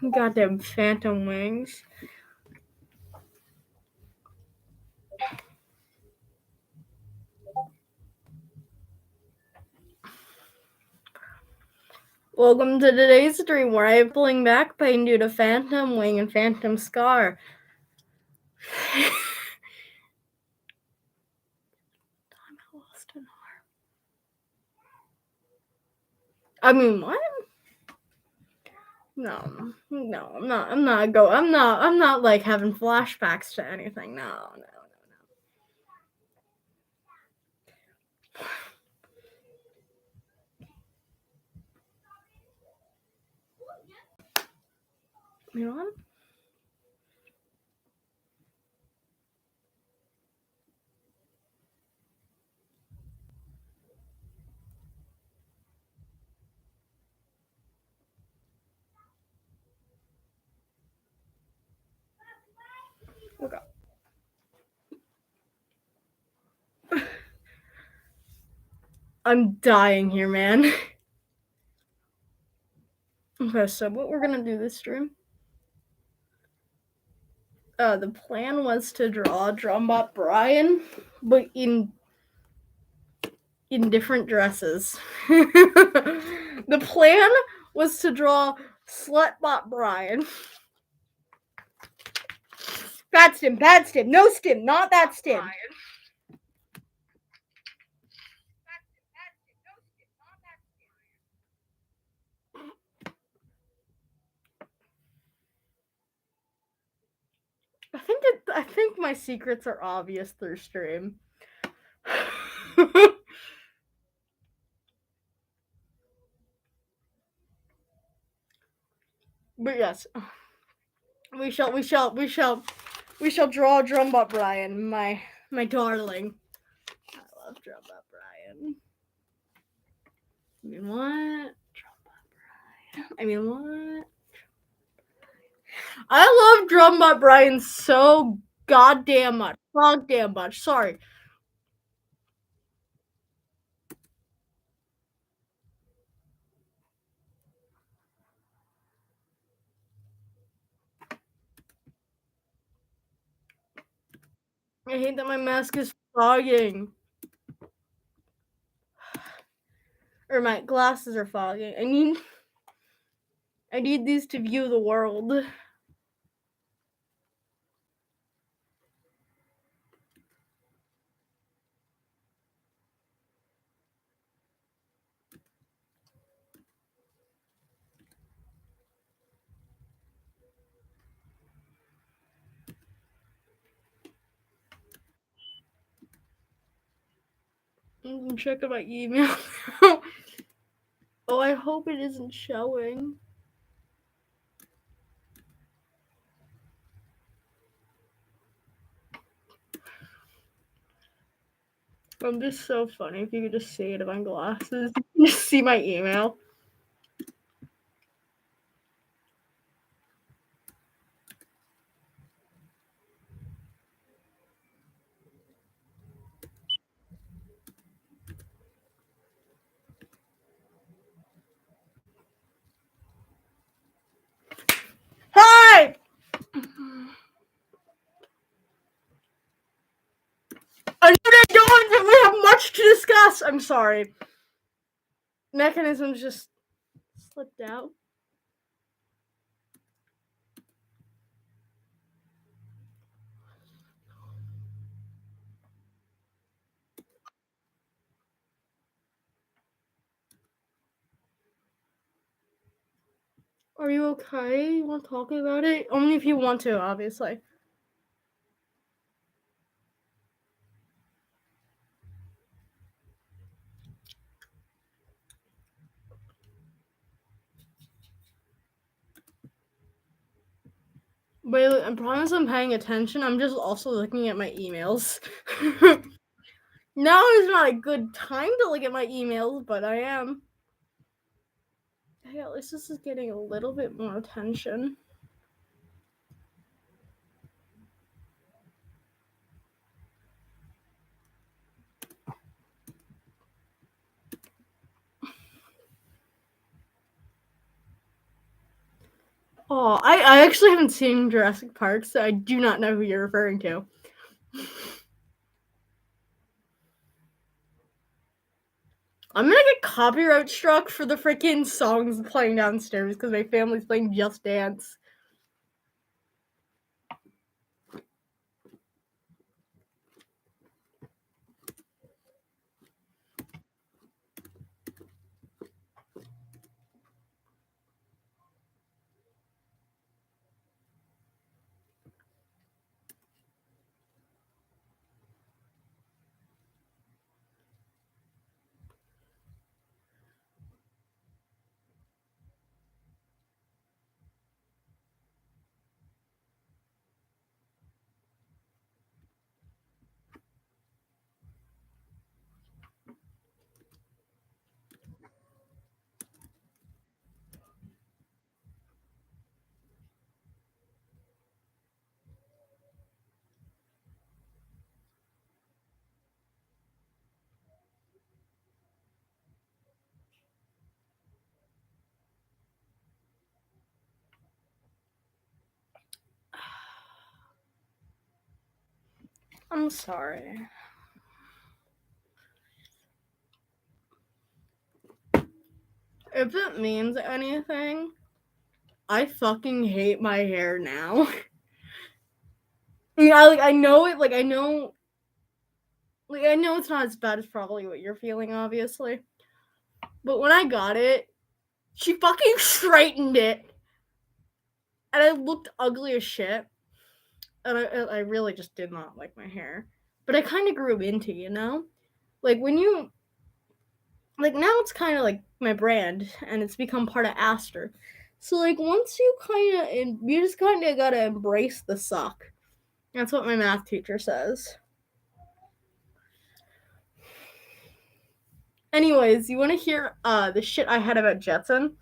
Goddamn phantom wings. Welcome to today's stream where I am pulling back pain due to phantom wing and phantom scar. I lost an arm. I mean, what? No, I'm not like having flashbacks to anything. No. You know what? Okay. I'm dying here, man. Okay, so what we're gonna do this stream? The plan was to draw Drumbot Brian, but in different dresses. The plan was to draw Slutbot Brian. Bad stim, no stim, not that stim. I think my secrets are obvious through stream. But yes, we shall draw Drumbot Brian, my darling. I love Drumbot Brian. I mean, what? I love Drumbot Brian so goddamn much. Sorry. I hate that my mask is fogging. Or my glasses are fogging. I need these to view the world. I'm checking my email. Oh, I hope it isn't showing. I'm just so funny if you could just see it in my glasses. Just see my email. Hi! I don't think we have much to discuss. I'm sorry. Mechanisms just slipped out. Are you okay? You want to talk about it? Only if you want to, obviously. But I promise I'm paying attention. I'm just also looking at my emails. Now is not a good time to look at my emails, but I am. Hey, at least this is getting a little bit more attention. Oh, I actually haven't seen Jurassic Park, so I do not know who you're referring to. I'm gonna get copyright struck for the freaking songs playing downstairs because my family's playing Just Dance. I'm sorry. If it means anything, I fucking hate my hair now. Yeah, I know it. I know it's not as bad as probably what you're feeling, obviously. But when I got it, she fucking straightened it, and I looked ugly as shit. And I really just did not like my hair. But I kind of grew into, when you now it's kind of like my brand, and it's become part of Aster. So once you just kind of gotta embrace the suck. That's what my math teacher says. Anyways, you want to hear the shit I had about Jetson?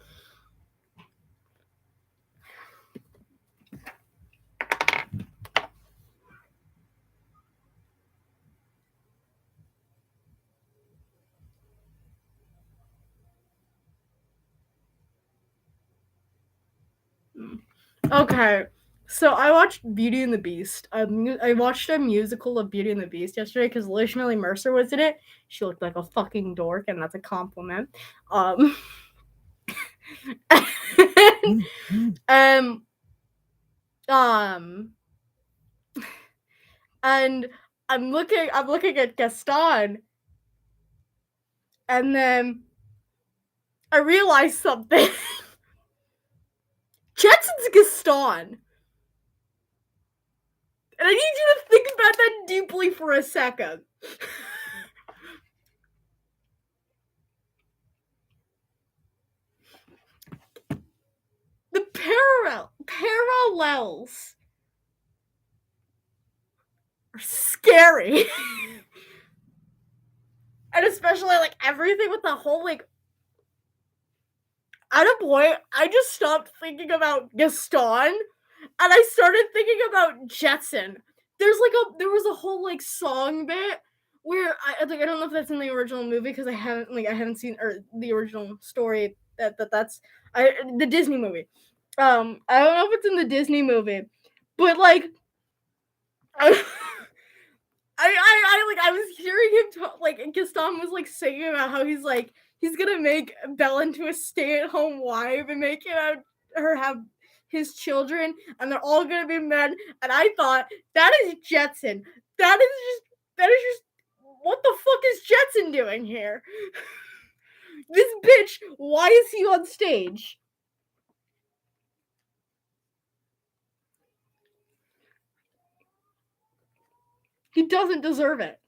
Okay, so I watched Beauty and the Beast. I watched a musical of Beauty and the Beast yesterday because Lish Millie Mercer was in it. She looked like a fucking dork, and that's a compliment. And, um, and I'm looking at Gaston, and then I realized something. Jetson's Gaston. And I need you to think about that deeply for a second. The parallels are scary. And especially everything with the whole at a point I just stopped thinking about Gaston and I started thinking about Jetson. There was a whole song bit where I don't know if that's in the original movie because I haven't seen or the original story that's the Disney movie. I don't know if it's in the Disney movie, but I I was hearing him talk, and Gaston was singing about how he's gonna make Belle into a stay-at-home wife and make her have his children, and they're all gonna be men. And I thought that is Jetson. That is just what the fuck is Jetson doing here? This bitch. Why is he on stage? He doesn't deserve it.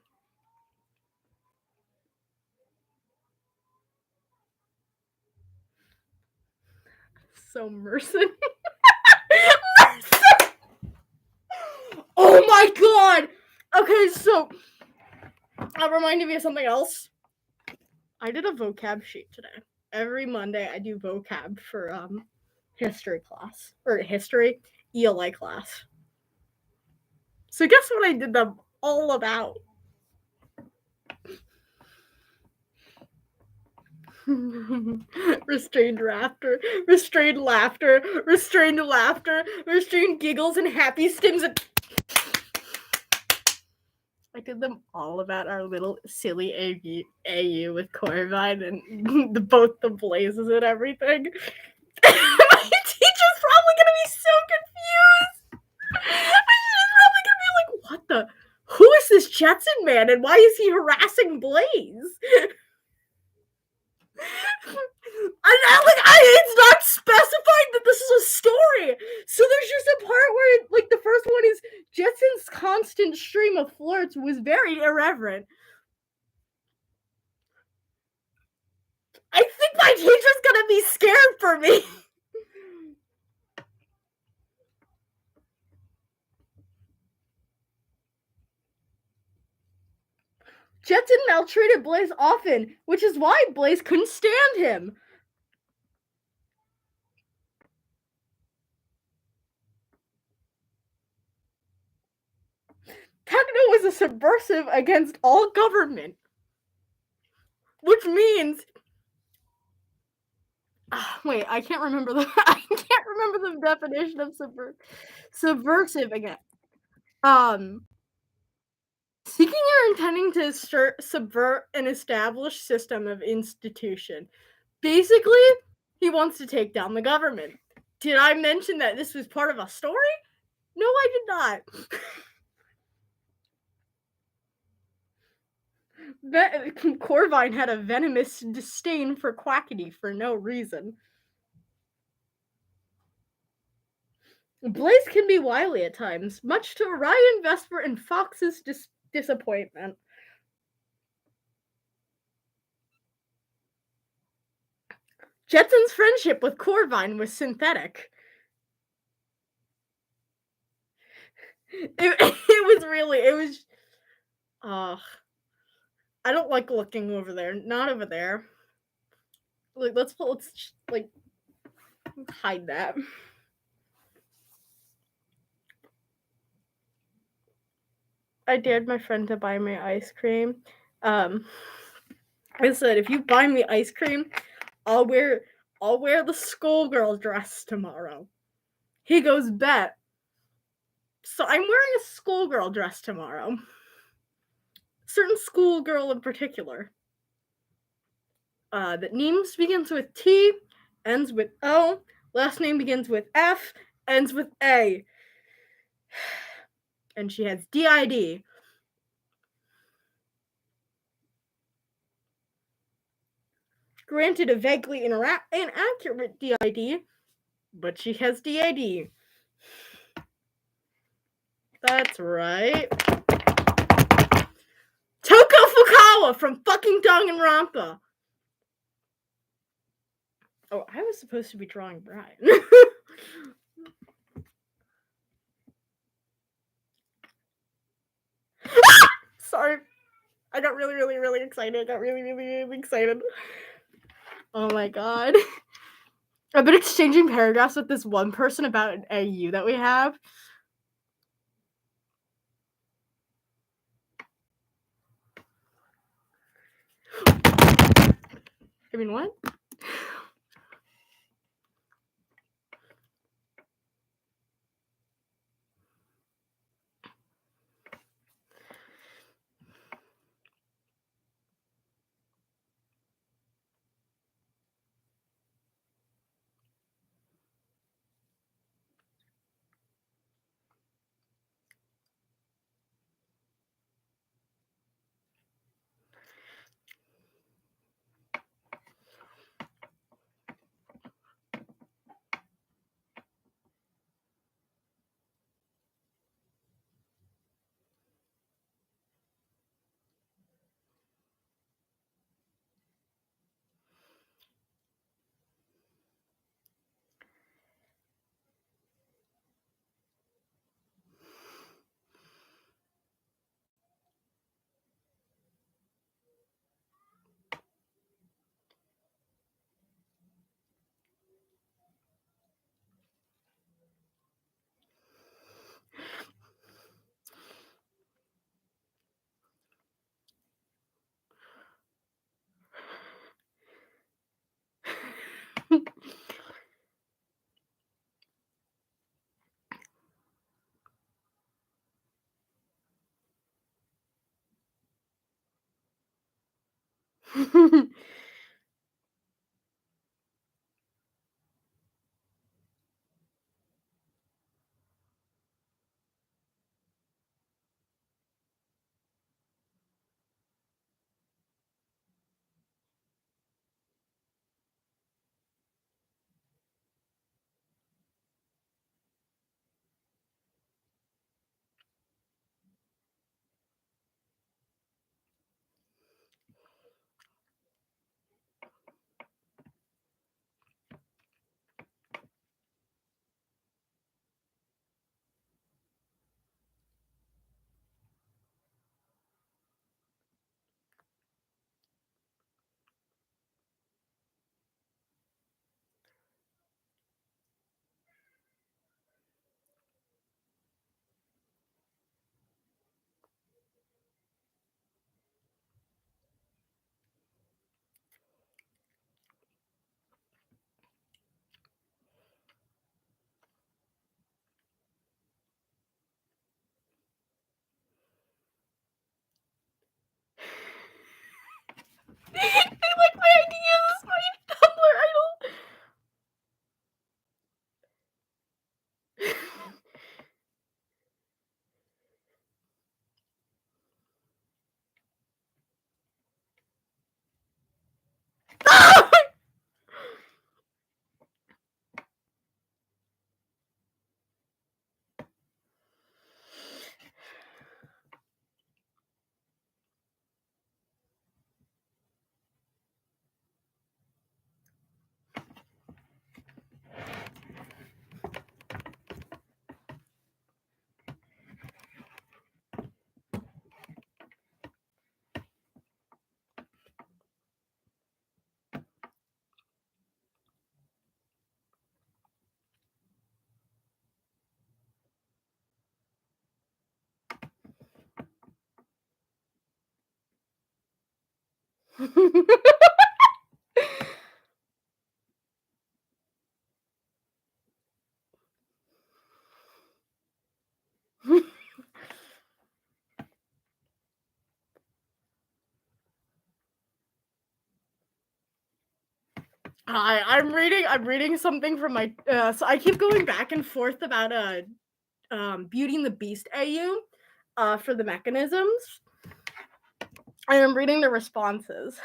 So Merson. Oh my god! Okay, so that reminded me of something else. I did a vocab sheet today. Every Monday I do vocab for history class. Or history ELA class. So guess what I did them all about? Restrained laughter, restrained laughter, restrained laughter, restrained giggles and happy stims. And I did them all about our little silly AU with Corvine and both the blazes and everything. My teacher's probably gonna be so confused. She's probably gonna be like, "What the? Who is this Jetson man, and why is he harassing Blaze?" It's not specified that this is a story. So there's just a part where, like, the first one is Jetson's constant stream of flirts was very irreverent. I think my teacher's gonna be scared for me. Jetson maltreated Blaze often, which is why Blaze couldn't stand him. Techno was a subversive against all government, which means wait, I can't remember the definition of subversive again. Seeking or intending to subvert an established system of institution. Basically, he wants to take down the government. Did I mention that this was part of a story? No, I did not. Corvine had a venomous disdain for Quackity for no reason. Blaze can be wily at times, much to Orion, Vesper, and Fox's disappointment. Jetson's friendship with Corvine was synthetic. It was I don't like looking over there. Not over there. Like, let's like hide that. I dared my friend to buy me ice cream. I said, if you buy me ice cream, I'll wear the schoolgirl dress tomorrow. He goes, bet. So I'm wearing a schoolgirl dress tomorrow. Certain schoolgirl in particular. That names begins with T, ends with O, last name begins with F, ends with A. And she has DID. Granted a vaguely inaccurate DID, but she has DID. That's right. Toko Fukawa from fucking Danganronpa. Oh, I was supposed to be drawing Brian. Sorry. I got really, really, really excited. I got really, really, really excited. Oh my god. I've been exchanging paragraphs with this one person about an AU that we have. I mean, what? I like my ideas, my Tumblr idol. Hi, I'm reading something from my so I keep going back and forth about Beauty and the Beast AU for the mechanisms. And I'm reading the responses.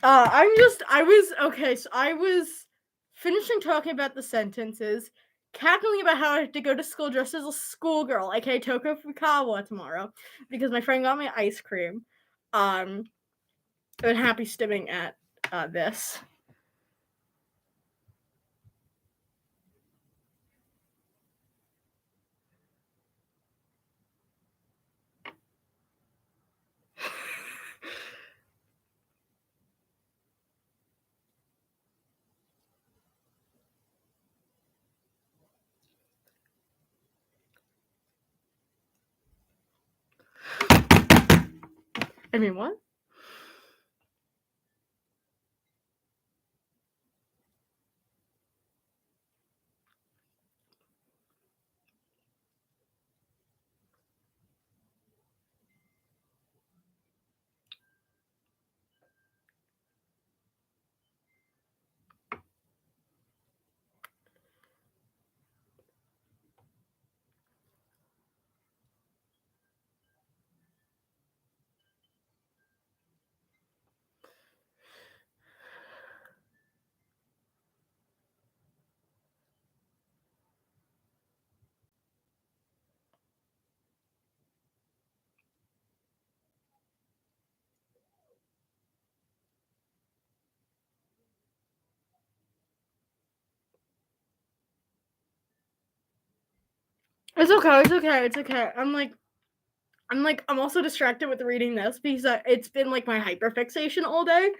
I was finishing talking about the sentences, cackling about how I have to go to school dressed as a schoolgirl, aka Toko Fukawa, tomorrow, because my friend got me ice cream. And happy stimming at this. I mean, what? It's okay. It's okay. It's okay. I'm also distracted with reading this because it's been like my hyperfixation all day,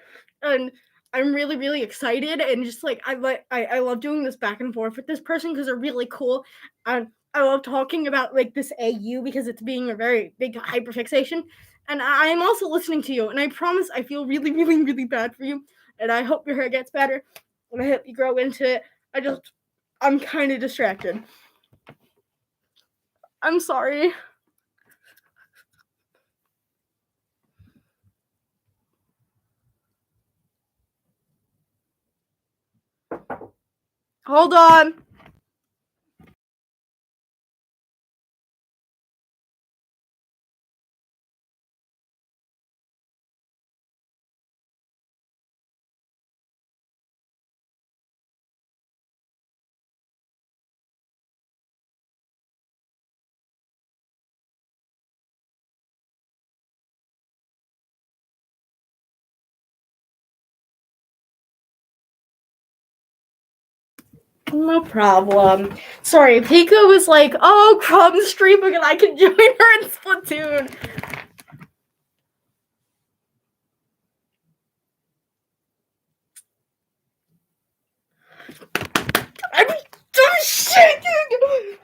and I'm really really excited and just like I love doing this back and forth with this person because they're really cool, and I love talking about like this AU because it's being a very big hyperfixation, and I'm also listening to you, and I promise I feel really really really bad for you, and I hope your hair gets better, and I hope you grow into it. I'm kind of distracted. I'm sorry. Hold on. No problem. Sorry, Pico was like, oh, Crumb's streaming and I can join her in Splatoon. I'm shaking!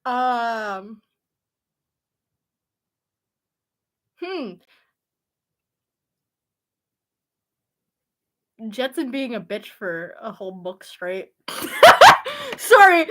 um. Jetson being a bitch for a whole book straight. Sorry.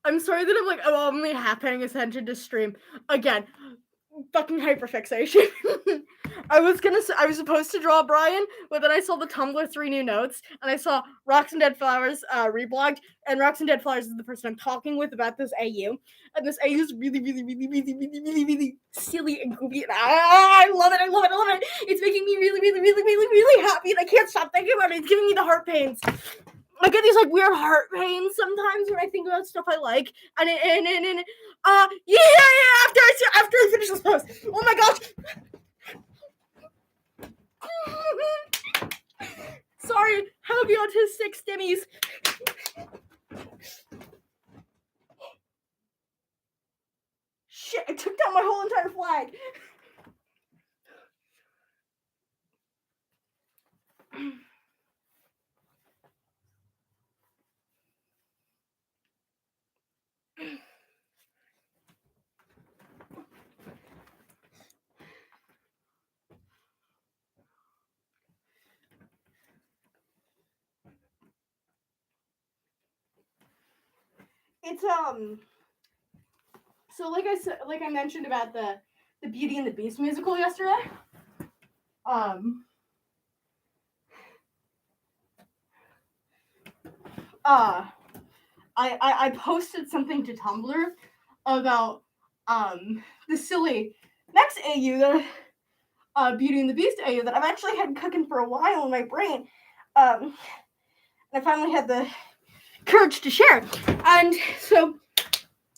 I'm sorry that I'm only half paying attention to stream. Again, fucking hyperfixation. I was supposed to draw Brian, but then I saw the Tumblr 3 new notes, and I saw Rocks and Dead Flowers reblogged, and Rocks and Dead Flowers is the person I'm talking with about this AU, and this AU is really, really, really, really, really, really, really silly and goofy, and I love it, I love it, I love it. It's making me really, really, really, really, really happy, and I can't stop thinking about it. It's giving me the heart pains. I get these weird heart pains sometimes when I think about stuff I like, and after I finish this post, oh my gosh. Sorry, have you autistic stimmies? Shit, I took down my whole entire flag. It's so like I mentioned about the Beauty and the Beast musical yesterday. I posted something to Tumblr about the silly next AU that Beauty and the Beast AU that I've actually had cooking for a while in my brain. And I finally had the courage to share. And so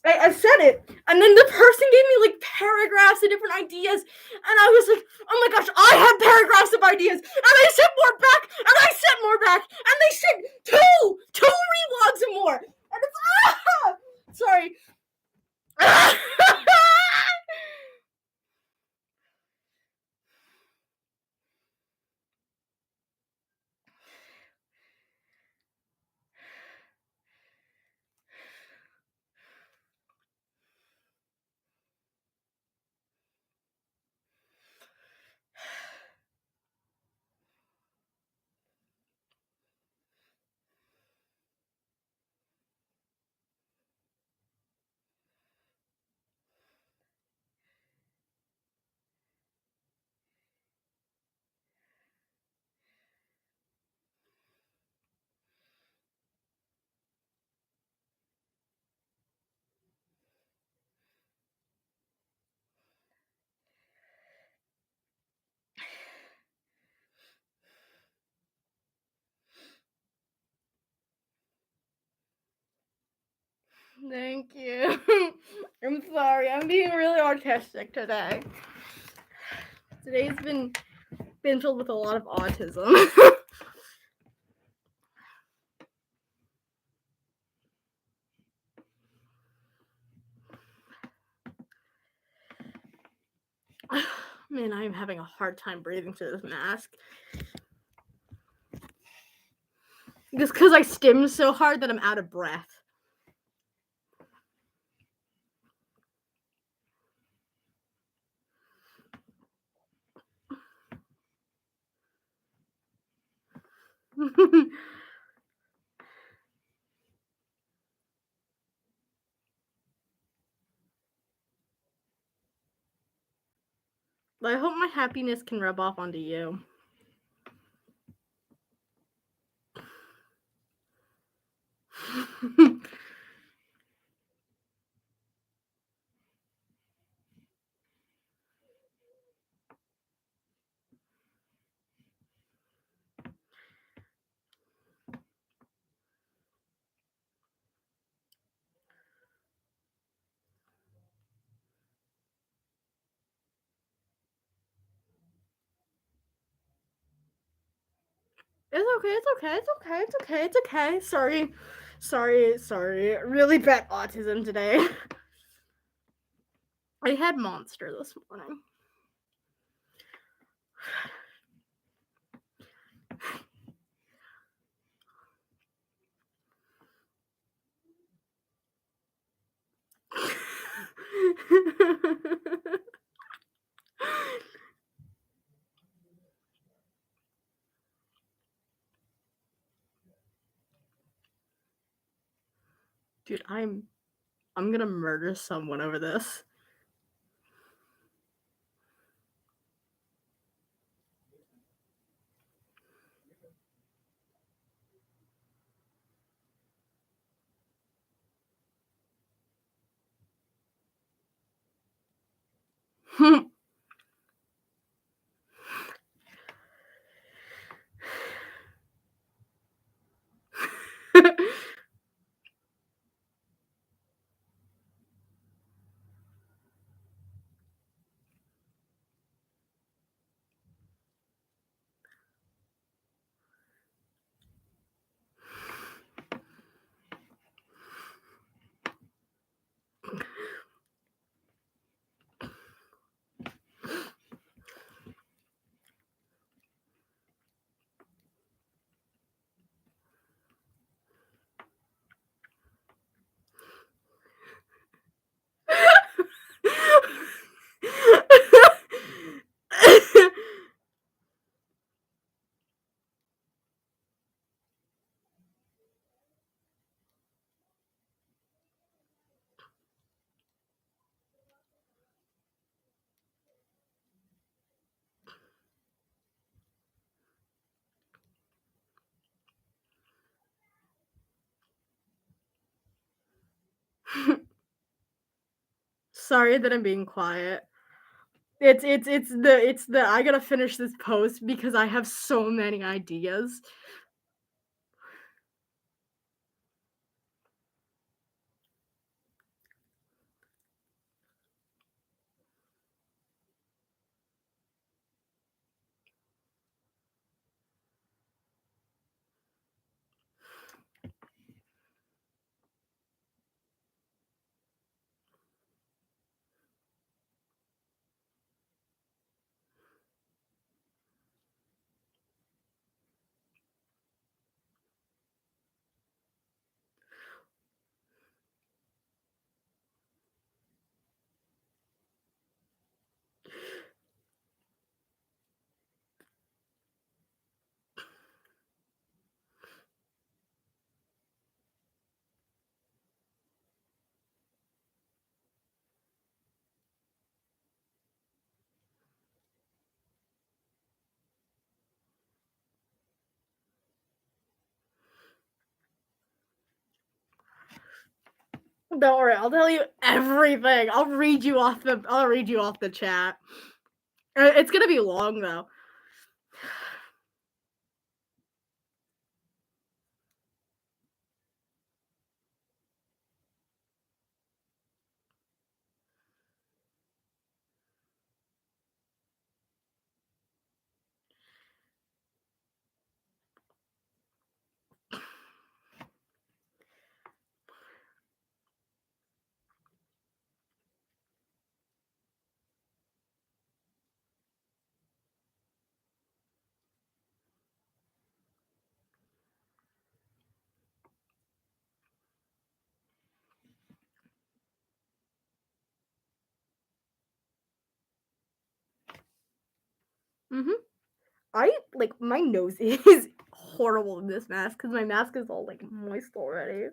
I said it, and then the person gave me paragraphs of different ideas, and I was like, oh my gosh, I have paragraphs of ideas, and they sent more back, and I sent more back, and they sent two relogs and more, and it's sorry. Thank you. I'm sorry. I'm being really autistic today. Today's been filled with a lot of autism. Man, I'm having a hard time breathing through this mask. Just because I stim so hard that I'm out of breath. I hope my happiness can rub off onto you. It's okay, it's okay, it's okay, it's okay, it's okay. Sorry. Really bad autism today. I had Monster this morning. Dude, I'm gonna murder someone over this. Sorry that I'm being quiet. It's the I gotta finish this post because I have so many ideas. Don't worry, I'll tell you everything. I'll read you off the chat. It's gonna be long though. I like my nose is horrible in this mask because my mask is all like moist already.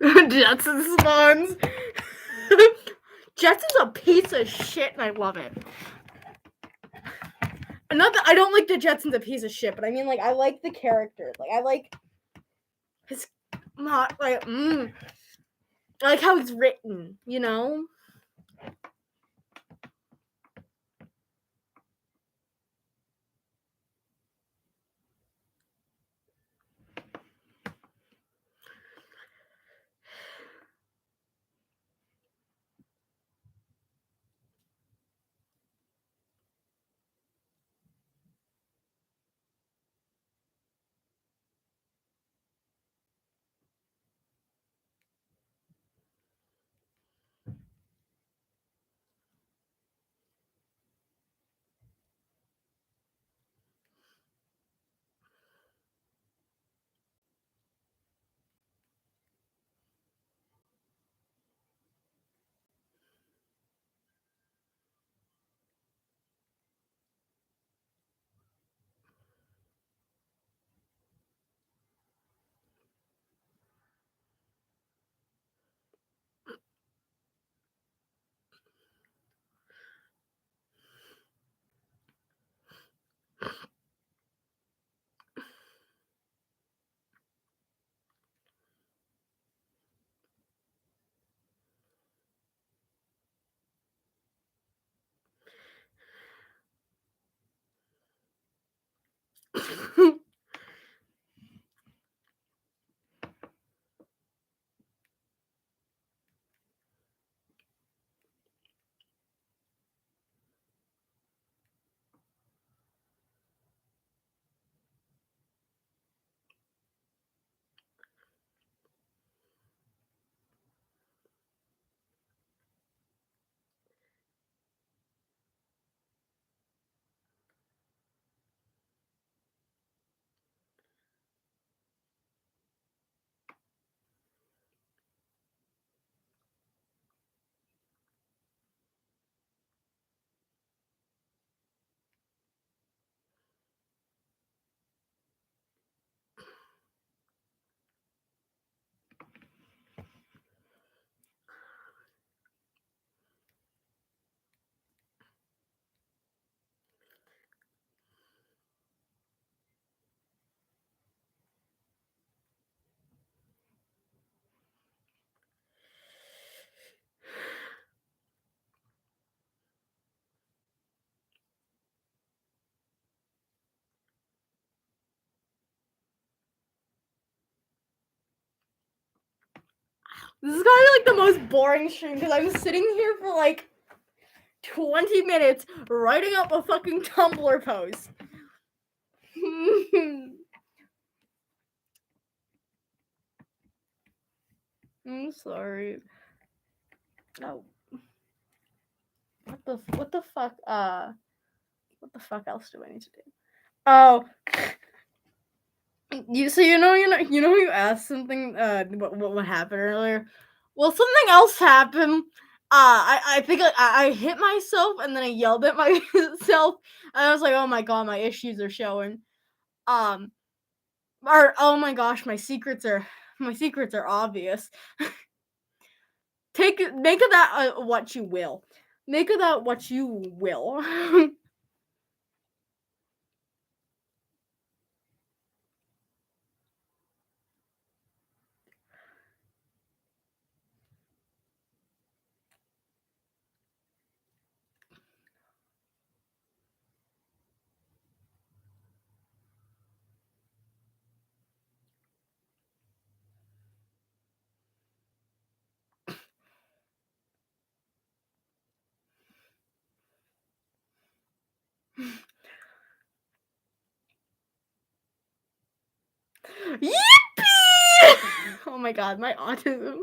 Jetsons spawns. Jetson's a piece of shit, and I love it. Not that I don't like the Jetsons a piece of shit, but I mean, like, I like the character. Like, I like his, not like, I like how he's written. You know. This is gonna be like the most boring stream because I'm sitting here for like 20 minutes writing up a fucking Tumblr post. I'm sorry. Oh. what the fuck? What the fuck else do I need to do? Oh, you asked something. What happened earlier? Well, something else happened. I think I hit myself and then I yelled at myself. And I was like, oh my god, my issues are showing. Um, or oh my gosh, my secrets are obvious. Make of that what you will. Make of that what you will. Yippee! Oh my god, my autism.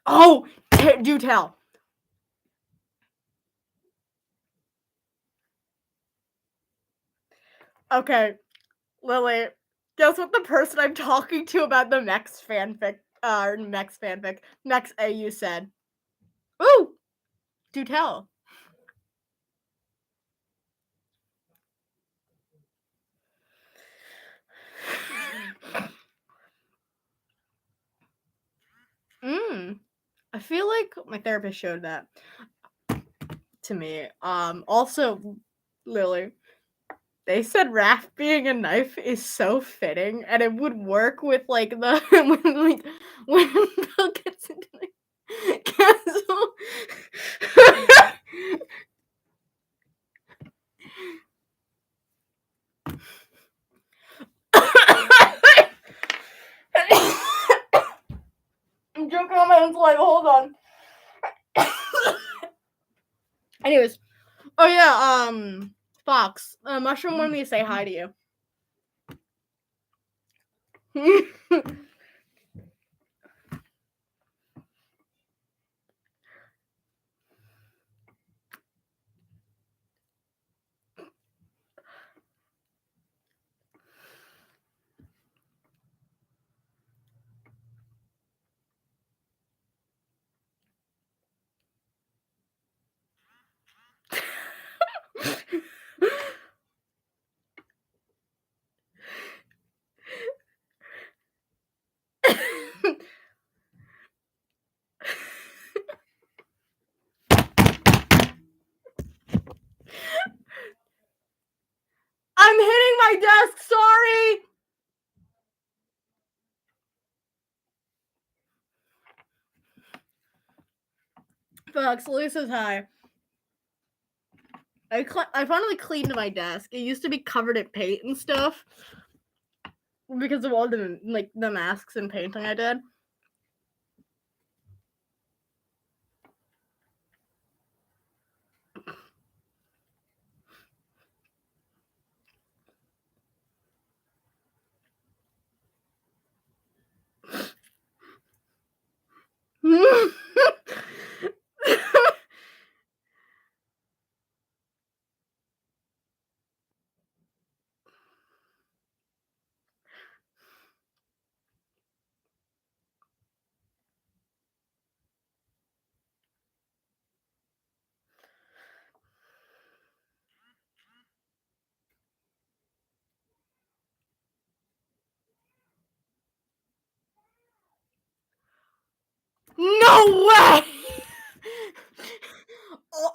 Oh, do tell. Okay, Lily, guess what the person I'm talking to about the Mex AU said? Ooh, do tell. I feel like my therapist showed that to me. Also, Lily, they said Raph being a knife is so fitting, and it would work with like the when Bill gets into the castle. I'm joking on my own saliva. Hold on. Anyways, oh yeah, Fox, Mushroom wanted me to say hi to you. I'm hitting my desk. Sorry. Fox, Lily says hi. I finally cleaned my desk. It used to be covered in paint and stuff because of all the masks and painting I did. No way!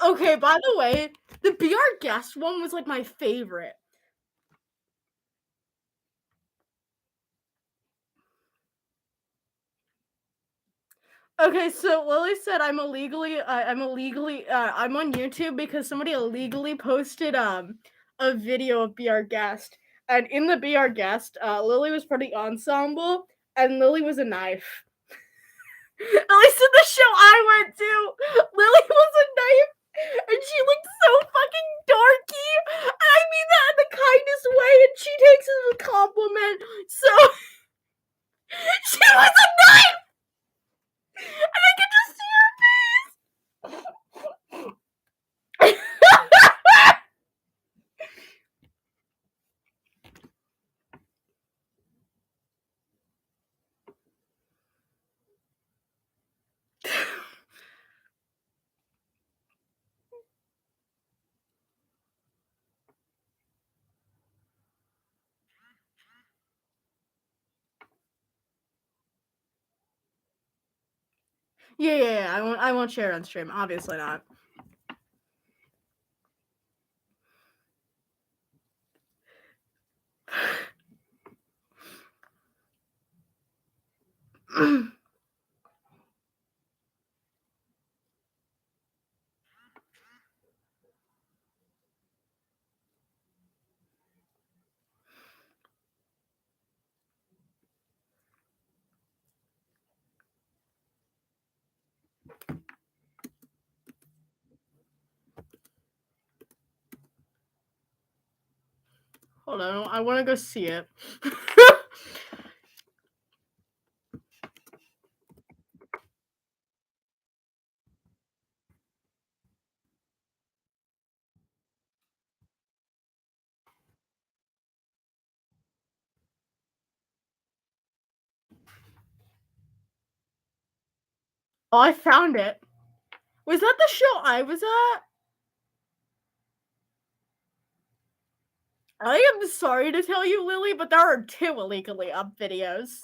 Okay, by the way, The Be Our Guest one was like my favorite. Okay, so Lily said I'm on YouTube because somebody illegally posted a video of Be Our Guest. And in the Be Our Guest, Lily was part of the ensemble and Lily was a knife. At least in the show I went to, Lily was a knife and she looked so fucking dorky. And I mean that in the kindest way, and she takes it as a compliment. So she was a knife! And I could just see her face. Yeah. I won't share it on stream. Obviously not. Hold on, I want to go see it. Oh, I found it. Was that the show I was at? I am sorry to tell you, Lily, but there are 2 illegally up videos.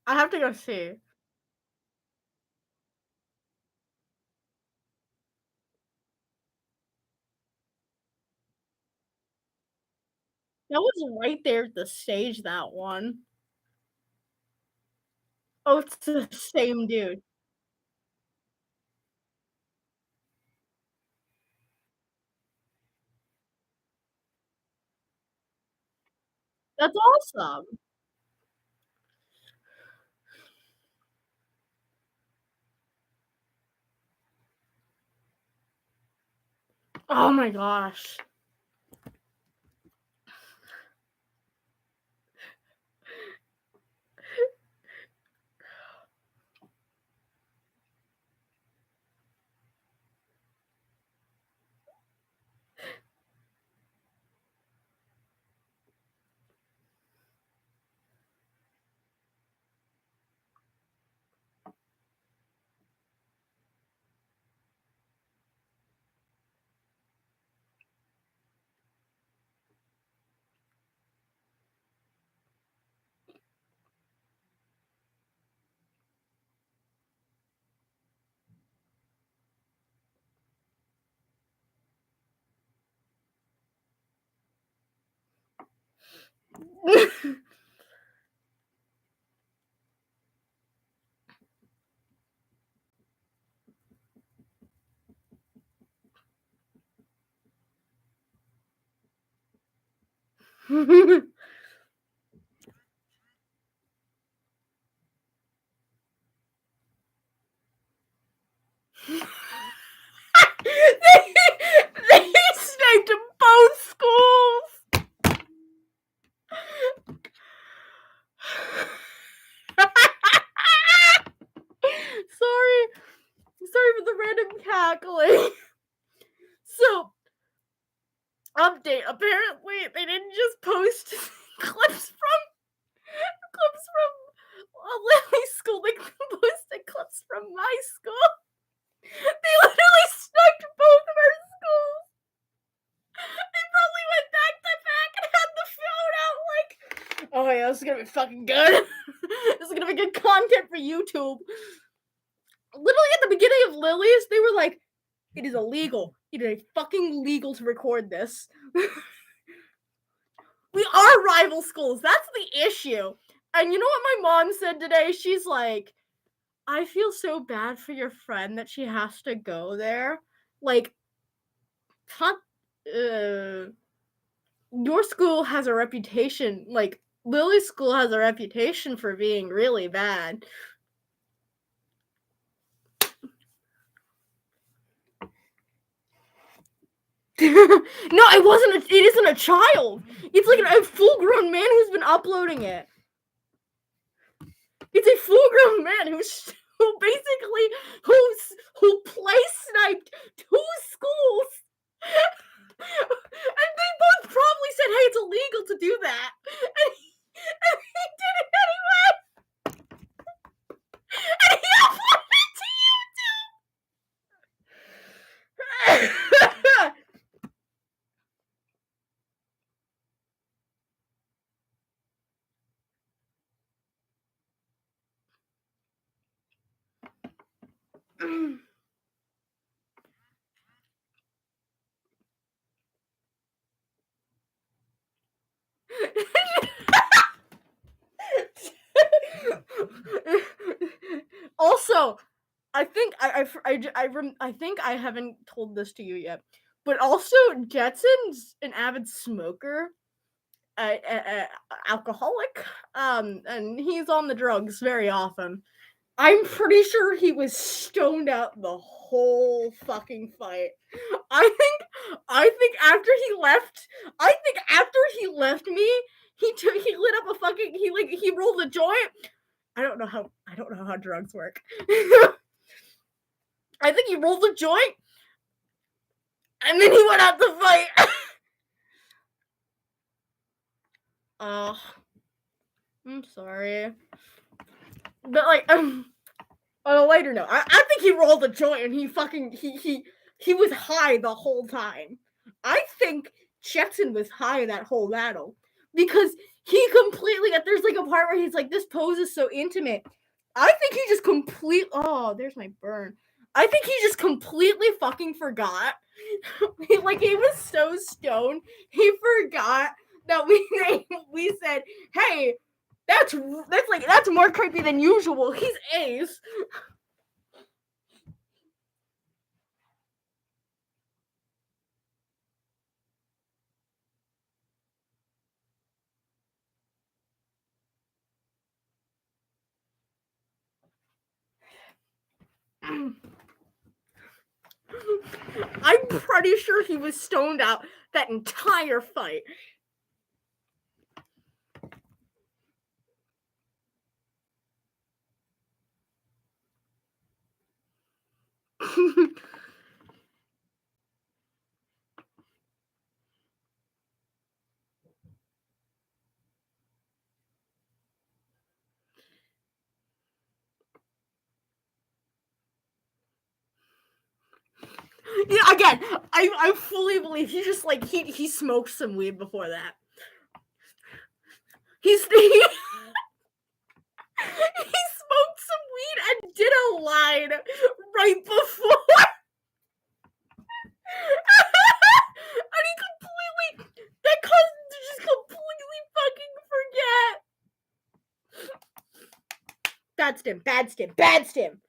I have to go see. That was right there at the stage, that one. Oh, it's the same dude. That's awesome. Oh my gosh. they sniped both schools. Sorry. Sorry for the random cackling. So, update. Apparently, they didn't just post clips from Lily's school. They posted clips from my school. wait, this is gonna be fucking good. This is gonna be good content for YouTube. Literally at the beginning of Lily's, they were like, it is illegal. It is fucking legal to record this. We are rival schools. That's the issue. And you know what my mom said today? She's like, I feel so bad for your friend that she has to go there. Like, your school has a reputation, like, Lily's school has a reputation for being really bad. No, it isn't a child. It's like a full-grown man who's been uploading it. It's a full-grown man who basically who play sniped 2 schools. And they both probably said, hey, it's illegal to do that. And he did it anyway. And he uploaded it to YouTube. Also, I think I think I haven't told this to you yet, but also Jetson's an avid smoker, alcoholic, and he's on the drugs very often. I'm pretty sure he was stoned out the whole fucking fight. I think after he left me, he lit up a fucking he rolled a joint. I don't know how drugs work. I think he rolled a joint and then he went out to fight. Oh, I'm sorry. But like on a lighter note, I think he rolled a joint and he was high the whole time. I think Jetson was high that whole battle because he completely there's like a part where he's like, this pose is so intimate. I think he just there's my burn. I think he just completely fucking forgot. He was so stoned, he forgot that we said, hey, that's more creepy than usual. He's Ace. I'm pretty sure he was stoned out that entire fight. Yeah, again, I fully believe he just he smoked some weed before that. He smoked some weed and did a line right before. And he that caused him to just completely fucking forget. Bad stim.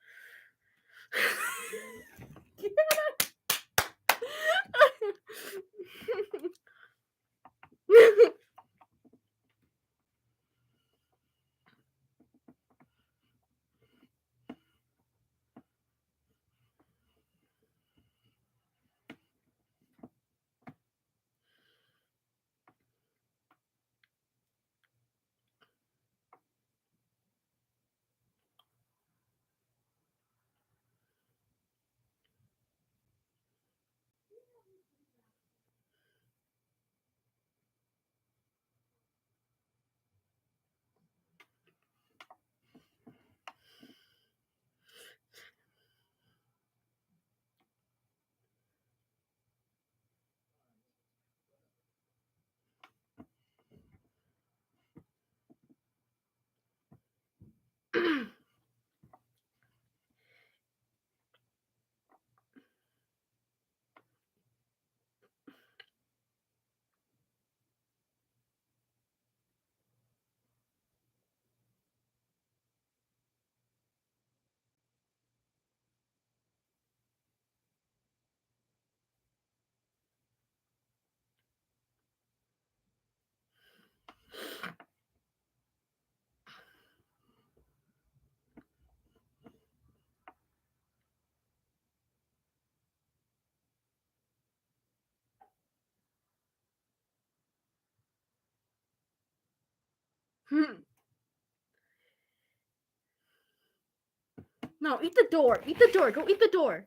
No, eat the door. Eat the door. Go eat the door.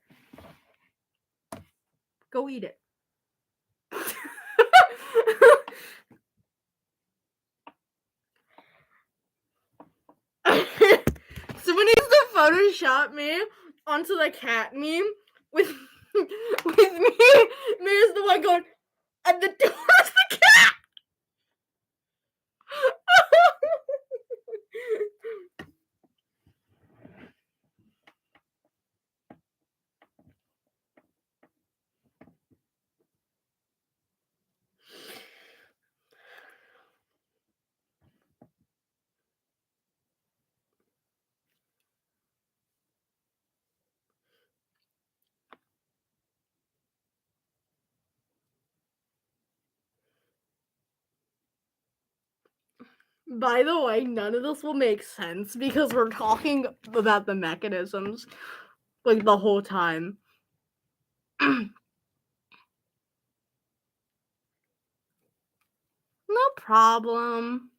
Go eat it. Someone needs to Photoshop me onto the cat meme with me. Me is the one going, and the door is the cat. By the way, none of this will make sense because we're talking about the mechanisms like the whole time. No problem.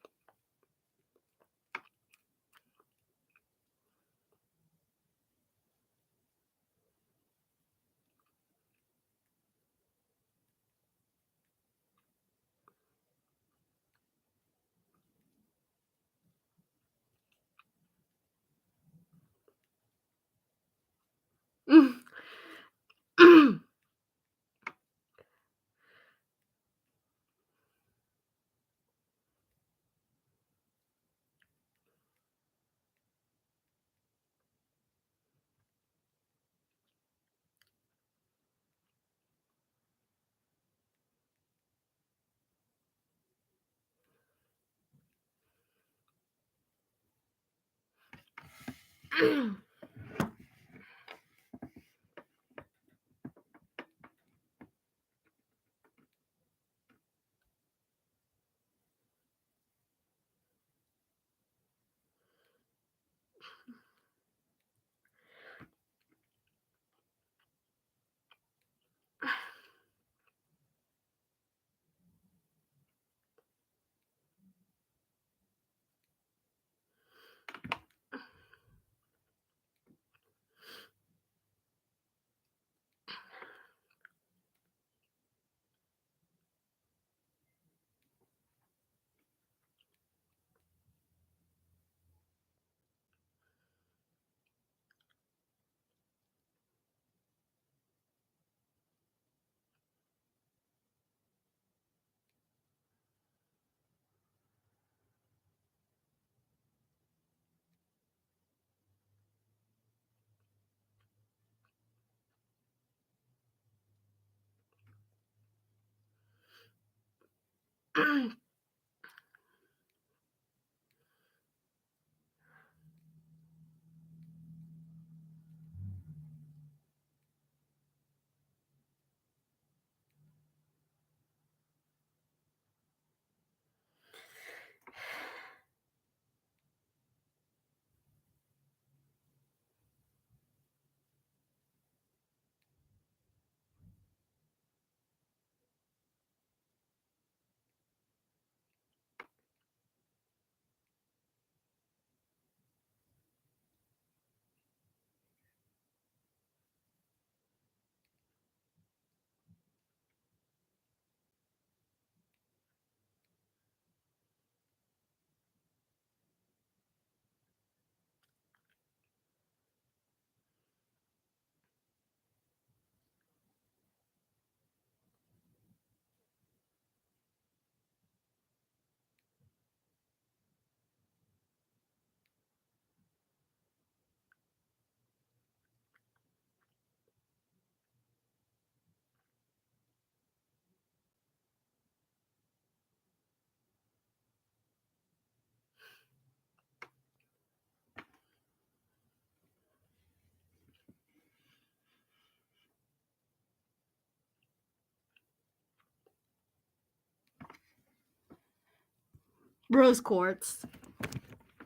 Rose quartz.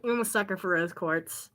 I'm a sucker for rose quartz.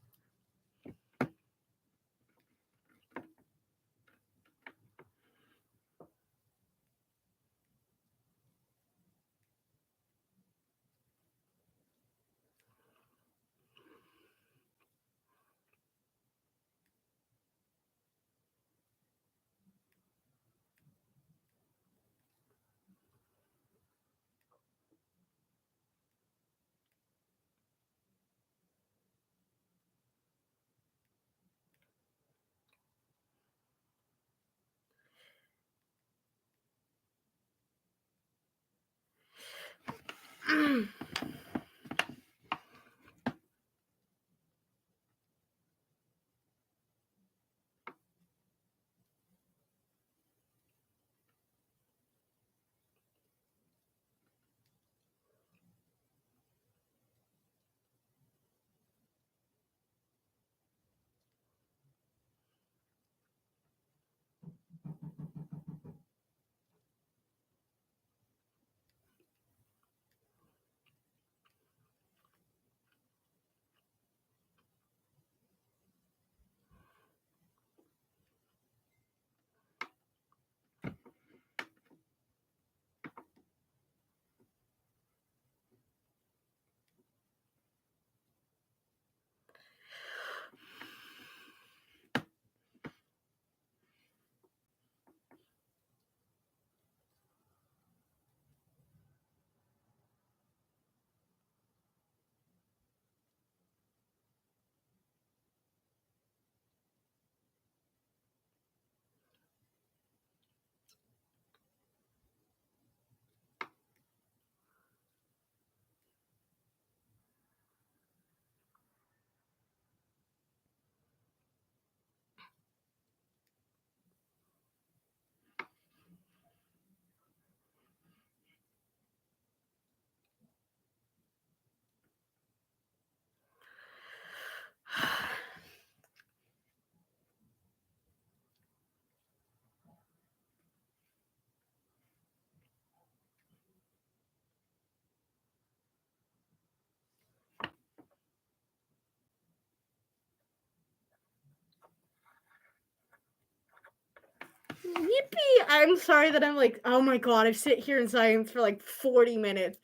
Yippee! I'm sorry that I'm like, oh my god, I've sit here in silence for like 40 minutes.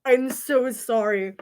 I'm so sorry.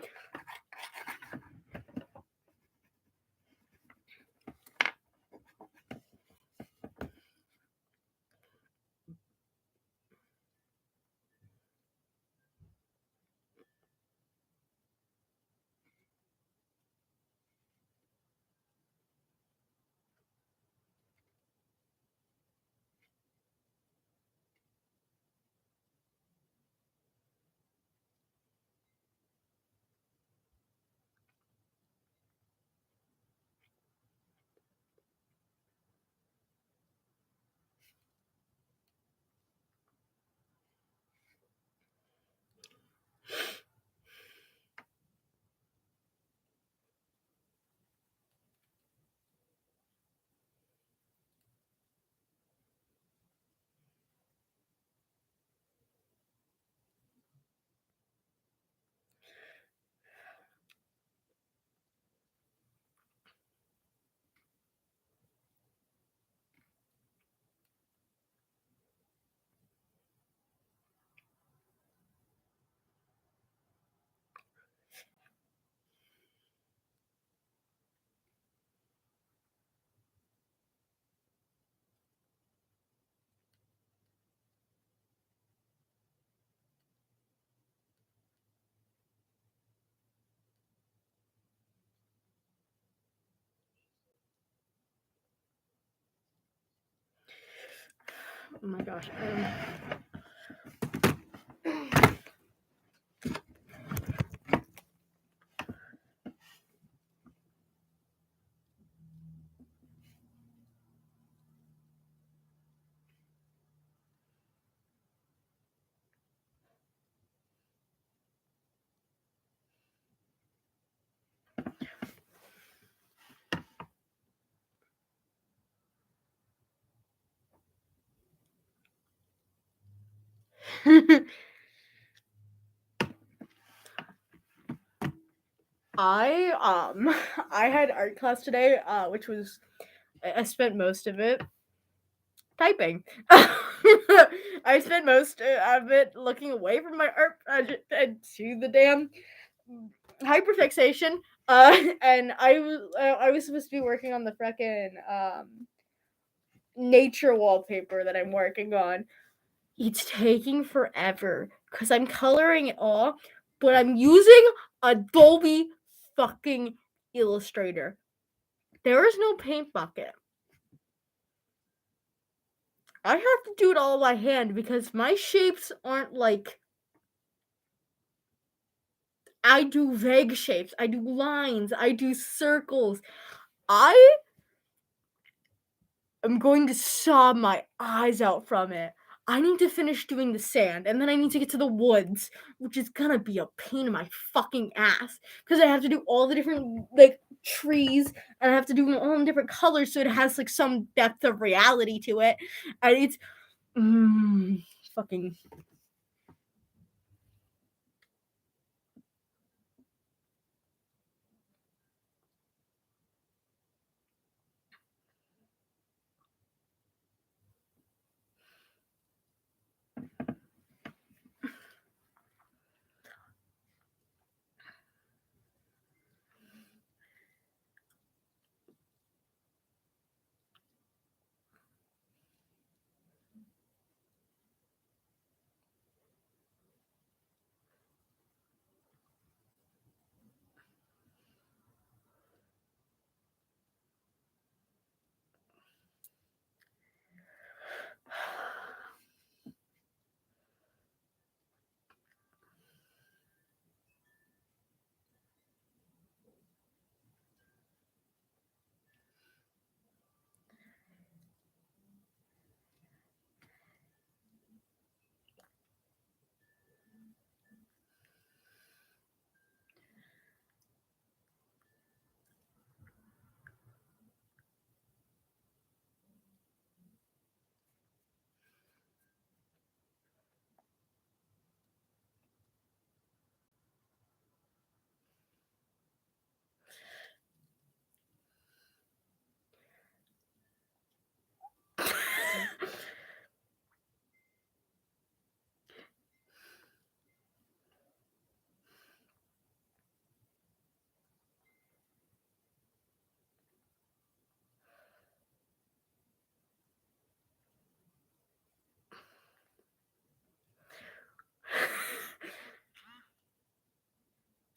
Oh my gosh. I I had art class today, which was I spent most of it typing. I spent most of it looking away from my art project and to the damn hyperfixation. And I was supposed to be working on the frickin' nature wallpaper that I'm working on. It's taking forever because I'm coloring it all, but I'm using Adobe fucking Illustrator. There is no paint bucket. I have to do it all by hand because my shapes aren't like. I do vague shapes, I do lines, I do circles. I am going to sob my eyes out from it. I need to finish doing the sand, and then I need to get to the woods, which is gonna be a pain in my fucking ass because I have to do all the different like trees, and I have to do them all in different colors so it has like some depth of reality to it, and it's fucking.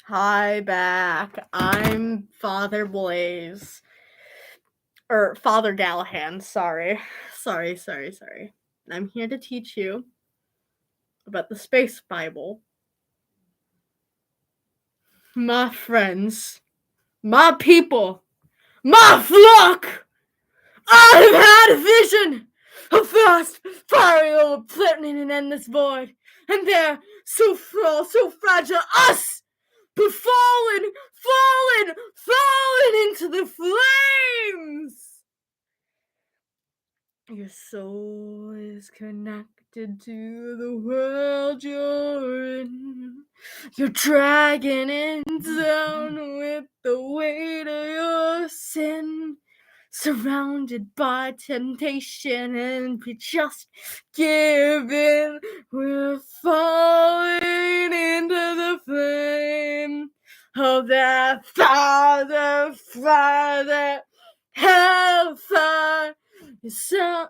Hi back. I'm Father Blaze. Or Father Gallahan, sorry. Sorry. I'm here to teach you about the Space Bible. My friends, my people, my flock! I have had a vision! A vast, fiery old planet in an endless void. And there, so fragile, us! But fallen into the flames! Your soul is connected to the world you're in. You're dragging it down with the weight of your sin. Surrounded by temptation and we just give in. We're falling into the flame of that Father, hellfire.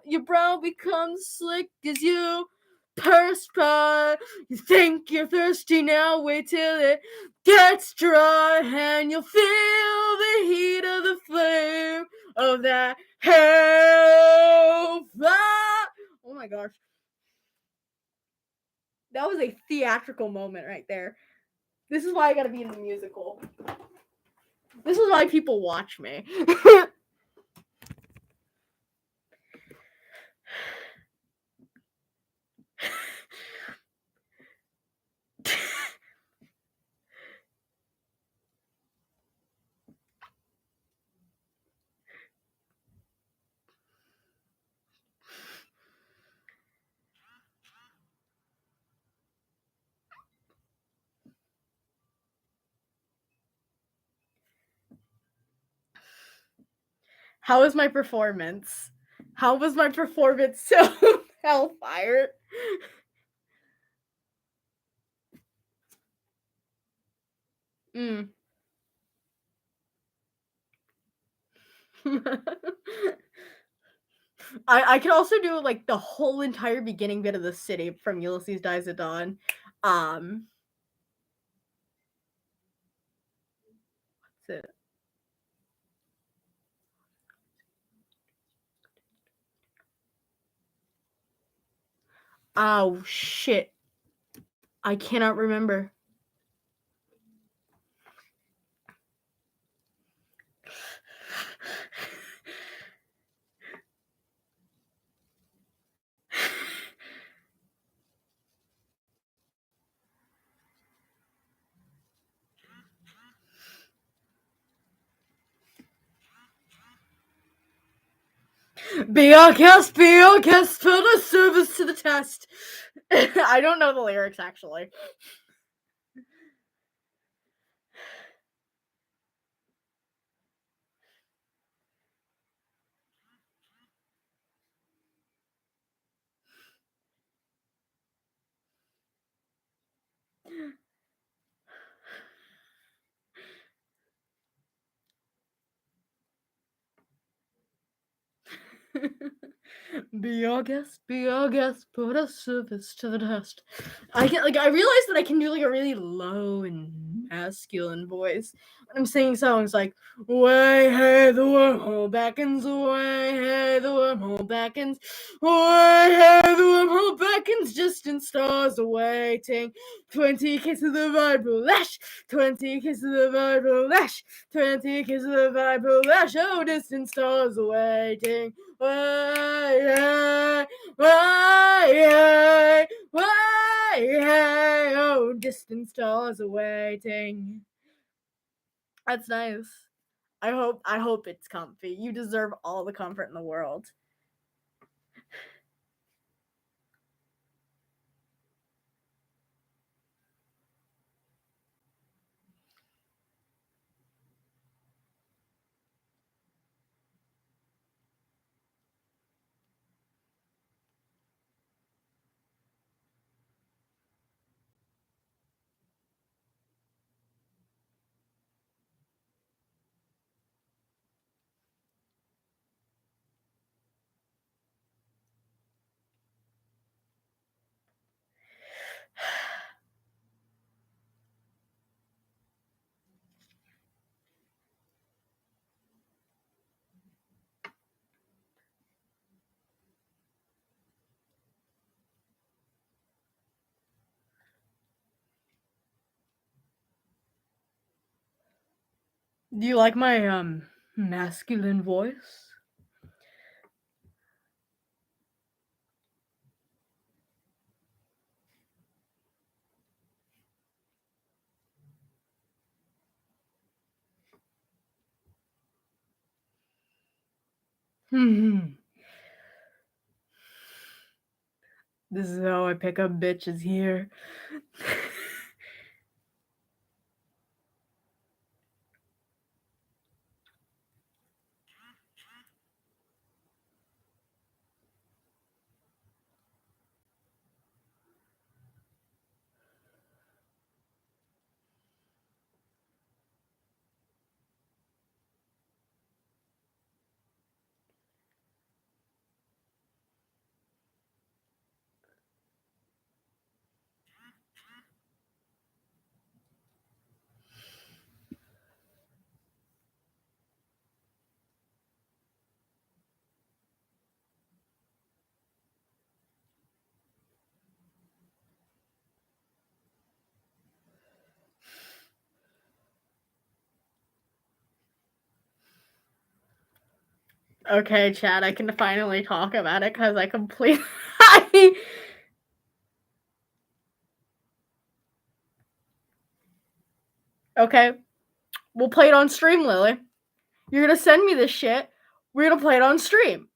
Your brow becomes slick as you perspire. You think you're thirsty now, wait till it gets dry and you'll feel the heat of the flame of that hellfire. Oh my gosh. That was a theatrical moment right there. This is why I gotta be in the musical. This is why people watch me. How was my performance? How was my performance so hellfire? Mm. I could also do like the whole entire beginning bit of the city from Ulysses Dies at Dawn. Um, what's it? Oh shit! I cannot remember. Be our guest, put a service to the test. I don't know the lyrics actually. Be our guest, put a service to the test. I realized that I can do like a really low and masculine voice when I'm singing songs like way hey the wormhole beckons, way hey the wormhole beckons, way hey the wormhole beckons, distant stars awaiting, 20 kisses of the Bible lash, 20 kisses of the Bible lash, 20 kisses of the Bible lash, oh distant stars awaiting. Why, oh, distant stars awaiting. That's nice. I hope it's comfy. You deserve all the comfort in the world. Do you like my masculine voice? This is how I pick up bitches here. Okay, Chad, I can finally talk about it because I completely. Okay, we'll play it on stream, Lily. You're gonna send me this shit. We're gonna play it on stream.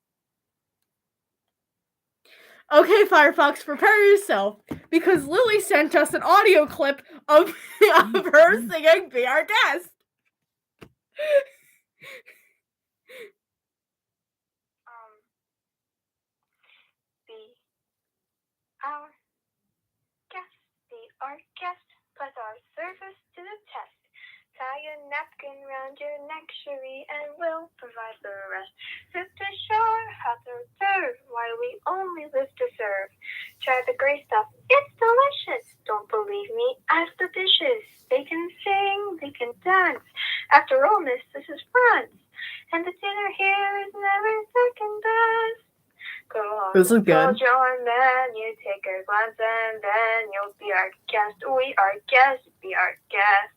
Okay, Firefox, prepare yourself because Lily sent us an audio clip of her singing "Be Our Guest." guest, put our service to the test. Tie a napkin round your neck, cherie, and we'll provide the rest. Soup to shore, hot hors d'oeuvre, why we only live to serve. Try the gray stuff, it's delicious. Don't believe me, ask the dishes. They can sing, they can dance. After all, miss, this is France. And the dinner here is never second best. Go on, This is good. Hold your menu, take a glance, and then you'll be our guest. We are guests, be our guest.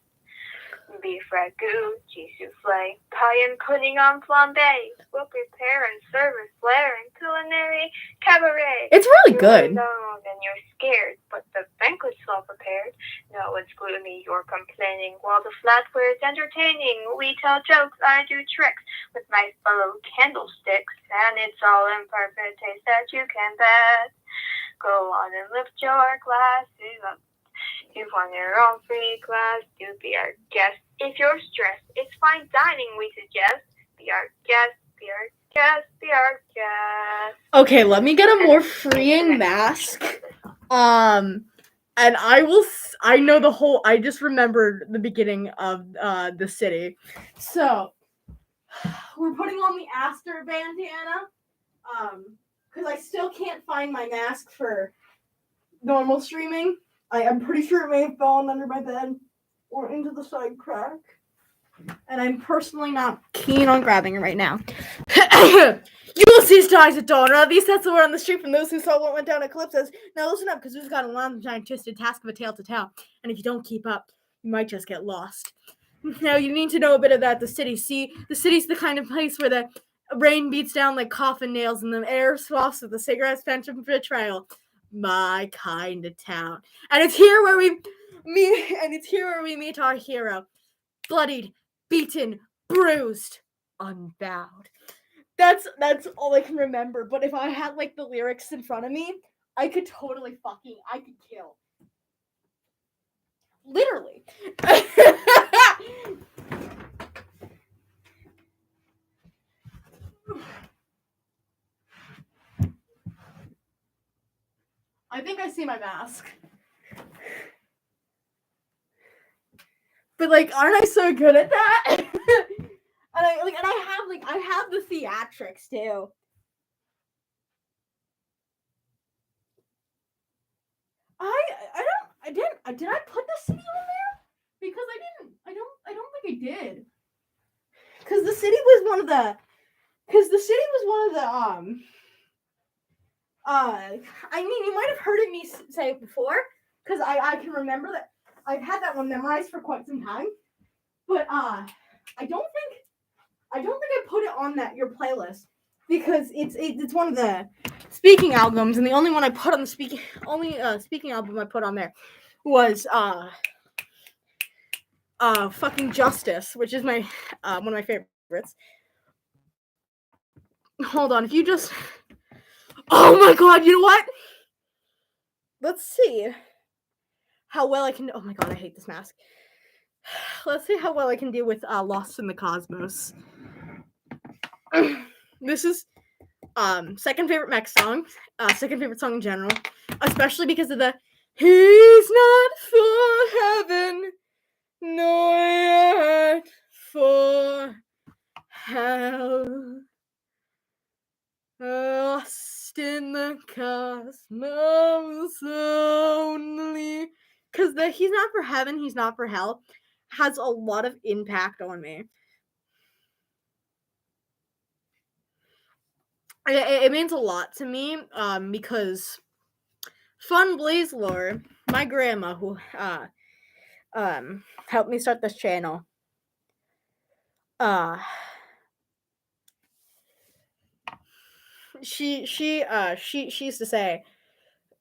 Beef ragout, cheese souffle, pie and pudding on flambe. We'll prepare and serve a flair and culinary cabaret. It's really good. You're alone and you're scared, but the banquet's all prepared. No, it's gloomy, you're complaining, while the flatware's entertaining. We tell jokes, I do tricks with my fellow candlesticks, and it's all in perfect taste that you can bet. Go on and lift your glasses up. You've won your own free class to be our guest. If you're stressed, it's fine dining we suggest. Be our guest, be our guest, be our guest. Okay, let me get a more freeing mask. And I know the whole, I just remembered the beginning of the city. So, we're putting on the Aster bandana. Because I still can't find my mask for normal streaming. I'm pretty sure it may have fallen under my bed or into the side crack. And I'm personally not keen on grabbing it right now. You will cease to eyes at dawn, or at least that's the word on the street from those who saw what went down at Calypso's. Now listen up, because we've got a long, giant, twisted task of a tale to tell. And if you don't keep up, you might just get lost. Now you need to know a bit about the city. See, the city's the kind of place where the rain beats down like coffin nails and the air swafts with the cigarette stench of betrayal. My kind of town. And it's here where we meet our hero. Bloodied, beaten, bruised, unbowed. That's all I can remember. But if I had like the lyrics in front of me, I could totally I could kill. Literally. I think I see my mask. But like, aren't I so good at that? and I have the theatrics too. Did I put the city on there? Because I don't think I did. Because the city was one of the I mean, you might have heard me say it before, because I can remember that I've had that one memorized for quite some time. But I don't think I put it on your playlist, because it's one of the speaking albums, and the only one I put on the speaking album I put on there was fucking Justice, which is my one of my favorites. Hold on, if you just oh my god, you know what? Let's see how well I can. Oh my god, I hate this mask. Let's see how well I can do with Lost in the Cosmos. This is second favorite mech song, second favorite song in general, especially because of the "He's not for heaven, nor yet for hell, lost in the cosmos only." Because the "He's not for heaven, he's not for hell" has a lot of impact on me. It means a lot to me, because Fun Blaze Lore, my grandma, who helped me start this channel, she used to say,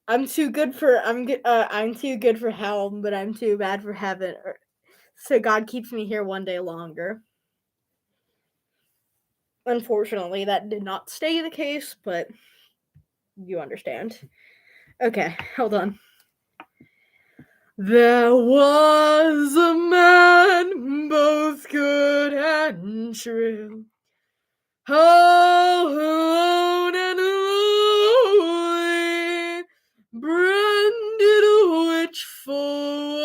I'm too good for hell, but I'm too bad for heaven, so God keeps me here one day longer. Unfortunately, that did not stay the case, but you understand. Okay, hold on. There was a man both good and true, alone and lonely, branded a witch for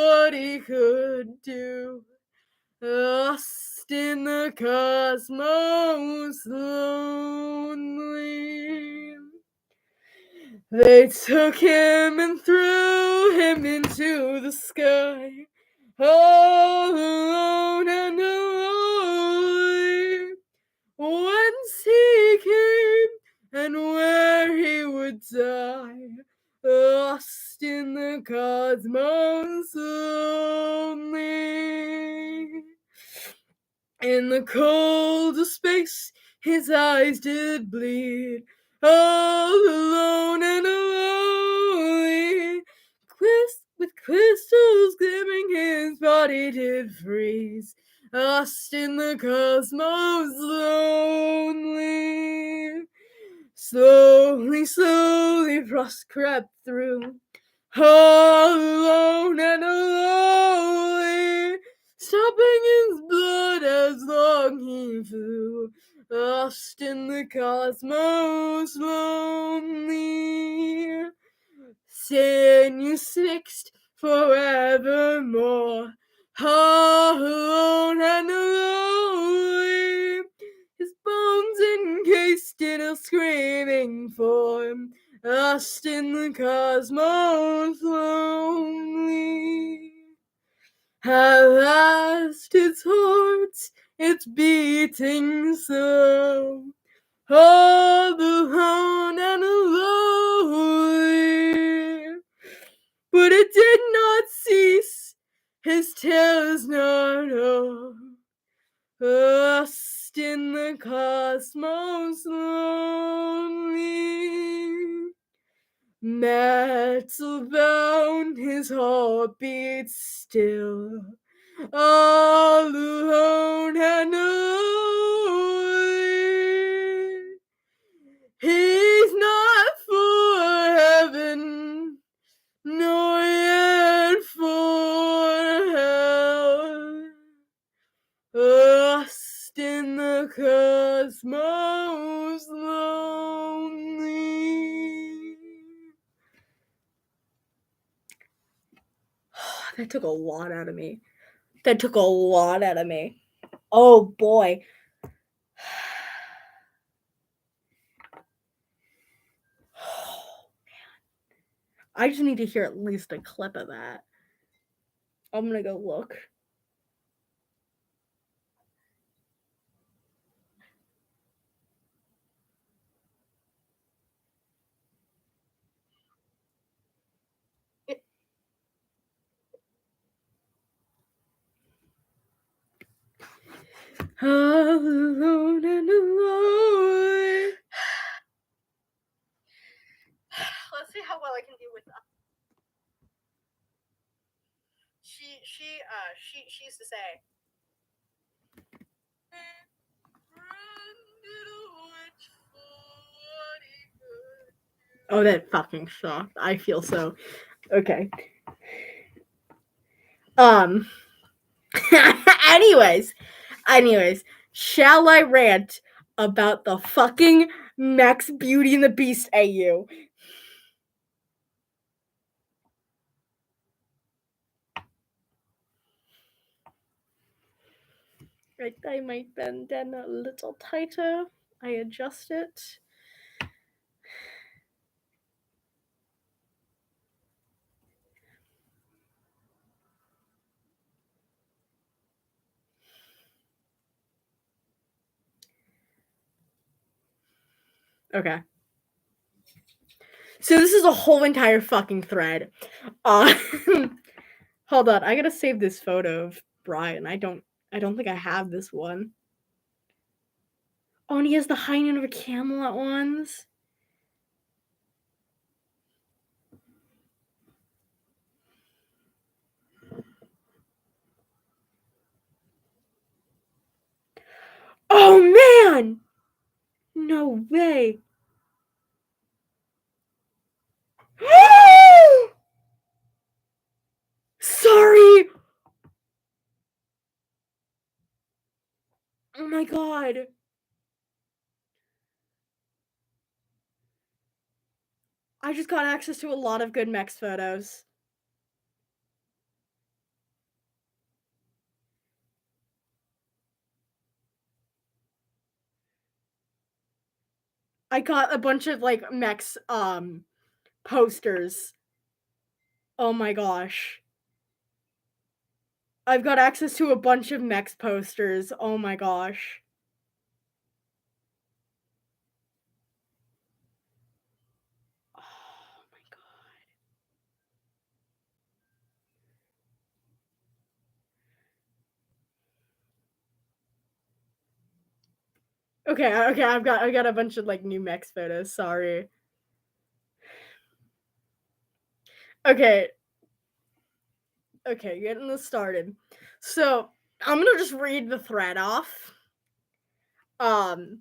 lost in the cosmos lonely. They took him and threw him into the sky, all alone and lonely. Whence he came and where he would die, lost in the cosmos lonely. In the cold of space his eyes did bleed, all alone and lonely. With crystals glimmering his body did freeze, lost in the cosmos lonely. Slowly, slowly frost crept through, all alone and lonely, stopping his blood as long he flew, lost in the cosmos lonely. Sinews fixed forevermore, all alone and lonely, his bones encased in a screaming form, lost in the cosmos lonely. At last its heart, its beating slow, all alone and lonely. But it did not cease, his tale is not over, lost in the cosmos lonely. Metal bound, his heart beats still, all alone and lonely. He's not for heaven, nor yet for hell, lost in the cosmos lonely. That took a lot out of me. Oh boy. I just need to hear at least a clip of that. I'm gonna go look. Alone and alone. Let's see how well I can do with that. She used to say, oh, that fucking sucked. I feel so okay. Anyways, shall I rant about the fucking Max Beauty and the Beast AU? Right, I might bend down a little tighter. I adjust it. Okay. So this is a whole entire fucking thread. Hold on, I gotta save this photo of Brian. I don't think I have this one. Oh, and he has the hind of a camel at once. Oh man! No way. Sorry. Oh my god. I just got access to a lot of good Mex photos. I got a bunch of like mechs posters. Oh my gosh. I've got access to a bunch of mechs posters. Oh my gosh. Oh my god. Okay, I've got a bunch of like new mechs photos. Sorry. Okay. Okay, getting this started. So, I'm gonna just read the thread off. And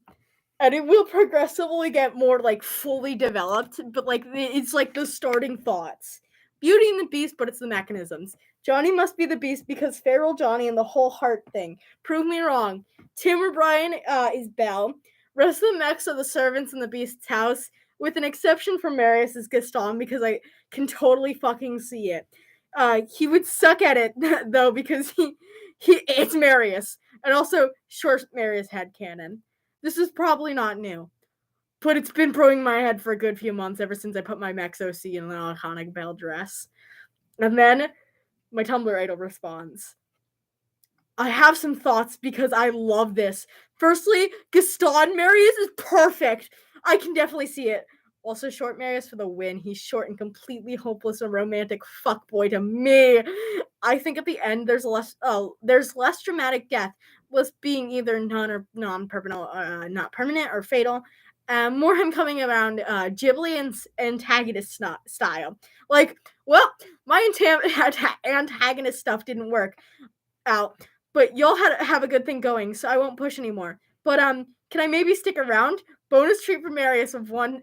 it will progressively get more like fully developed, but like it's like the starting thoughts. Beauty and the Beast, but it's the mechanisms. Johnny must be the Beast because feral Johnny and the whole heart thing. Prove me wrong. Tim O'Brien is Belle. Rest of the mechs are the servants in the Beast's house, with an exception for Marius is Gaston because I can totally fucking see it. He would suck at it though because he it's Marius, and also short Marius had cannon. This is probably not new, but it's been brewing in my head for a good few months ever since I put my Mex OC in an iconic Belle dress. And then my Tumblr idol responds. I have some thoughts because I love this. Firstly, Gaston Marius is perfect. I can definitely see it. Also, short Marius for the win. He's short and completely hopeless and romantic fuckboy to me. I think at the end there's less dramatic death, with being either none or non-permanent, not permanent or fatal. More him coming around Ghibli and antagonist style. Like, well, my antagonist stuff didn't work out, but y'all have a good thing going, so I won't push anymore. But can I maybe stick around? Bonus treat for Marius of one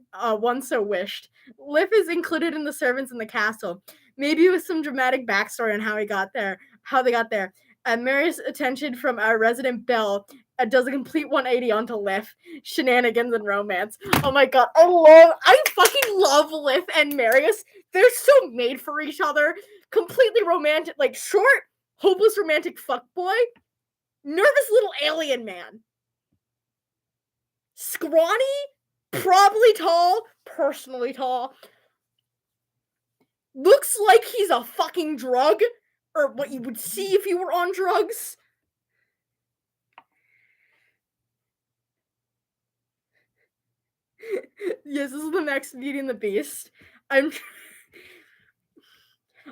so wished. Lif is included in the servants in the castle, maybe with some dramatic backstory on how they got there. And Marius' attention from our resident Belle does a complete 180 onto Lif, shenanigans and romance. Oh my god, I fucking love Lif and Marius. They're so made for each other. Completely romantic, like short, hopeless romantic fuckboy, nervous little alien man. Scrawny, probably tall, personally tall. Looks like he's a fucking drug, or what you would see if you were on drugs. Yes, this is the next Beauty and the Beast. On to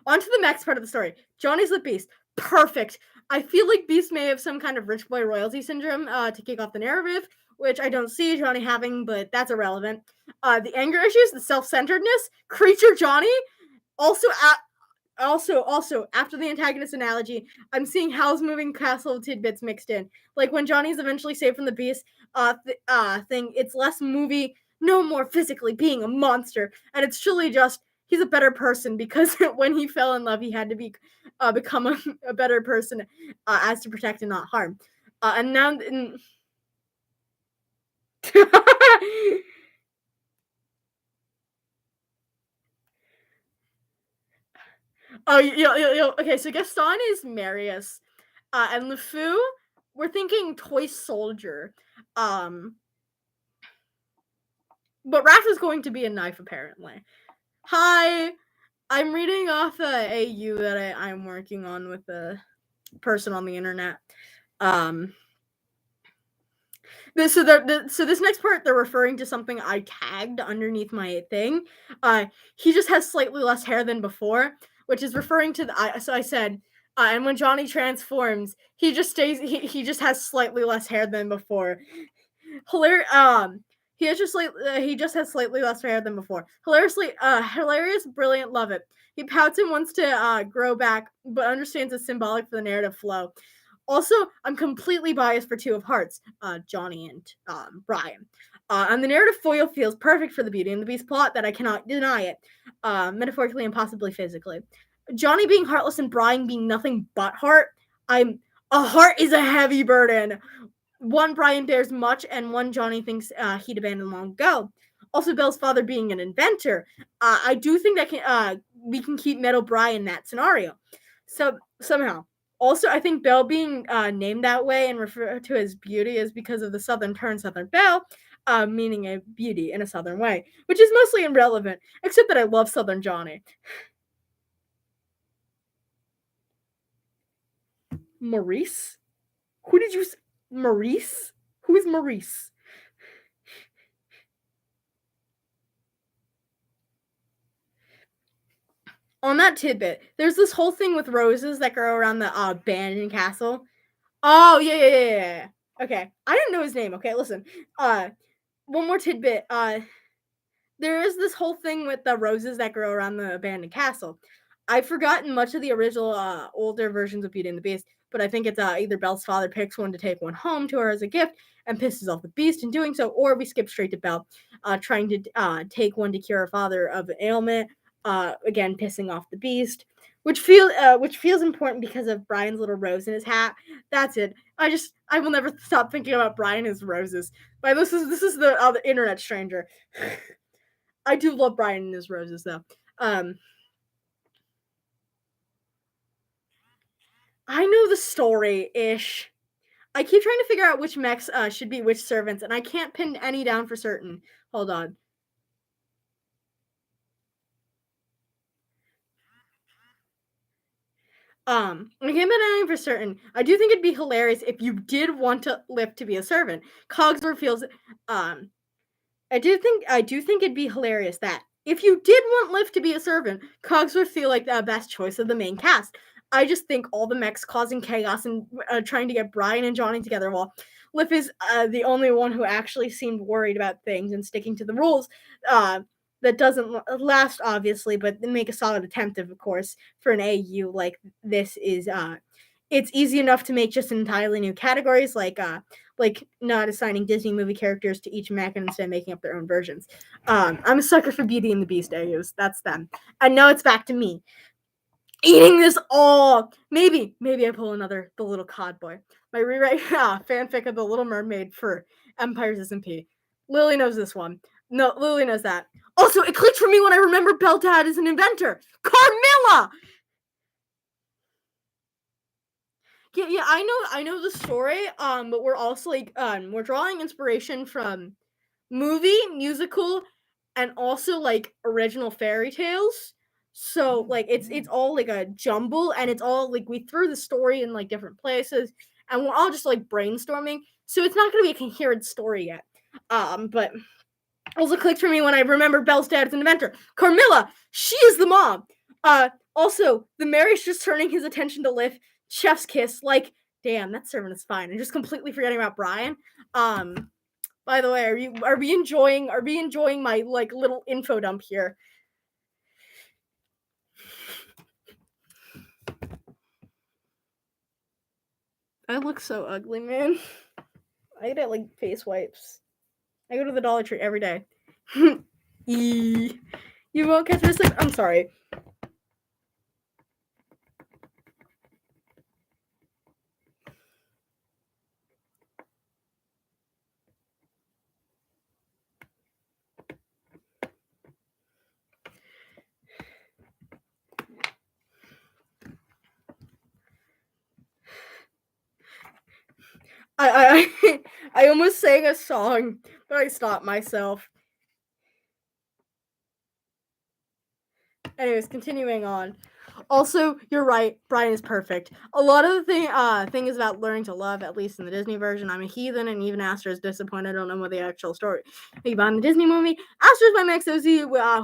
the next part of the story. Johnny's the Beast. Perfect. I feel like Beast may have some kind of rich boy royalty syndrome to kick off the narrative, which I don't see Johnny having, but that's irrelevant. The anger issues, the self-centeredness, creature Johnny. Also, after the antagonist analogy, I'm seeing Hal's moving castle tidbits mixed in. Like when Johnny's eventually saved from the Beast thing, it's less movie, no more physically being a monster, and it's truly just he's a better person because when he fell in love, he had to become a better person as to protect and not harm. And now. Okay, so Gaston is Marius, and LeFou, we're thinking toy soldier, but Raph is going to be a knife apparently. Hi, I'm reading off a AU that I'm working on with a person on the internet. So this next part they're referring to something I tagged underneath my thing. He just has slightly less hair than before, which is referring to so I said, and when Johnny transforms, he just has slightly less hair than before. He just has slightly less hair than before. Hilarious, brilliant, love it. He pouts and wants to grow back, but understands it's symbolic for the narrative flow. Also, I'm completely biased for Two of Hearts, Johnny and Brian. And the narrative foil feels perfect for the Beauty and the Beast plot that I cannot deny it, metaphorically and possibly physically. Johnny being heartless and Brian being nothing but heart. A heart is a heavy burden. One Brian bears much, and one Johnny thinks he'd abandoned long ago. Also, Belle's father being an inventor. I do think that we can keep Metal Brian in that scenario. So somehow. Also, I think Belle being named that way and referred to as Beauty is because of the Southern turn, Southern Belle. meaning a beauty in a Southern way, which is mostly irrelevant, except that I love Southern Johnny. Maurice? Who did you Maurice? Who is Maurice? On that tidbit, there's this whole thing with roses that grow around the abandoned castle. Oh, yeah. Okay. I didn't know his name. Okay, listen. One more tidbit. There is this whole thing with the roses that grow around the abandoned castle. I've forgotten much of the original older versions of Beauty and the Beast, but I think it's either Belle's father picks one to take one home to her as a gift and pisses off the Beast in doing so, or we skip straight to Belle trying to take one to cure her father of an ailment, again pissing off the Beast, which feels important because of Brian's little rose in his hat. That's it. I will never stop thinking about Brian and his roses. But this is the internet stranger. I do love Brian and his roses, though. I know the story-ish. I keep trying to figure out which mechs should be which servants, and I can't pin any down for certain. Hold on. I can't pin any for certain. I do think it'd be hilarious if you did want to live to be a servant. Cogsworth feels I do think it'd be hilarious that if you did want Liv to be a servant, Cogs would feel like the best choice of the main cast. I just think all the mechs causing chaos and trying to get Brian and Johnny together, while Liv is the only one who actually seemed worried about things and sticking to the rules. That doesn't last, obviously, but make a solid attempt, of course, for an AU like this is. It's easy enough to make just entirely new categories, like not assigning Disney movie characters to each mech and instead making up their own versions. I'm a sucker for Beauty and the Beast AUs. That's them. And now it's back to me. Eating this all. Maybe I pull another The Little Cod Boy. My rewrite fanfic of The Little Mermaid for Empire's SMP. Lily knows this one. No, Lily knows that. Also, it clicked for me when I remember Belle Dad is an inventor. Carmilla! Yeah, I know the story, but we're also we're drawing inspiration from movie, musical, and also original fairy tales. So it's all a jumble, and it's all we threw the story in different places, and we're all just brainstorming. So it's not gonna be a coherent story yet. But also clicked for me when I remembered Belle's dad as an inventor. Carmilla, she is the mom. Also, the mayor's just turning his attention to Liv. Chef's kiss, damn, that servant is fine. And just completely forgetting about Brian. By the way, are we enjoying my little info dump here? I look so ugly, man. I get face wipes. I go to the Dollar Tree every day. You won't catch this. I'm sorry. I almost sang a song, but I stopped myself. Anyways, continuing on. Also, you're right. Brian is perfect. A lot of the thing is about learning to love. At least in the Disney version, I'm a heathen, and even Aster is disappointed. I don't know what the actual story. Behind the Disney movie, Aster is my Max OZ,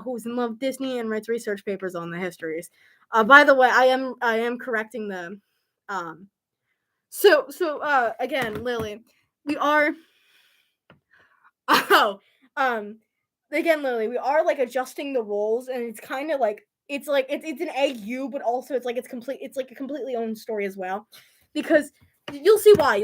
who's in love with Disney and writes research papers on the histories. By the way, I am correcting the. So again, Lily, we are. Again, Lily, we are adjusting the roles, and it's kind of it's an AU, but also it's a completely own story as well, because you'll see why.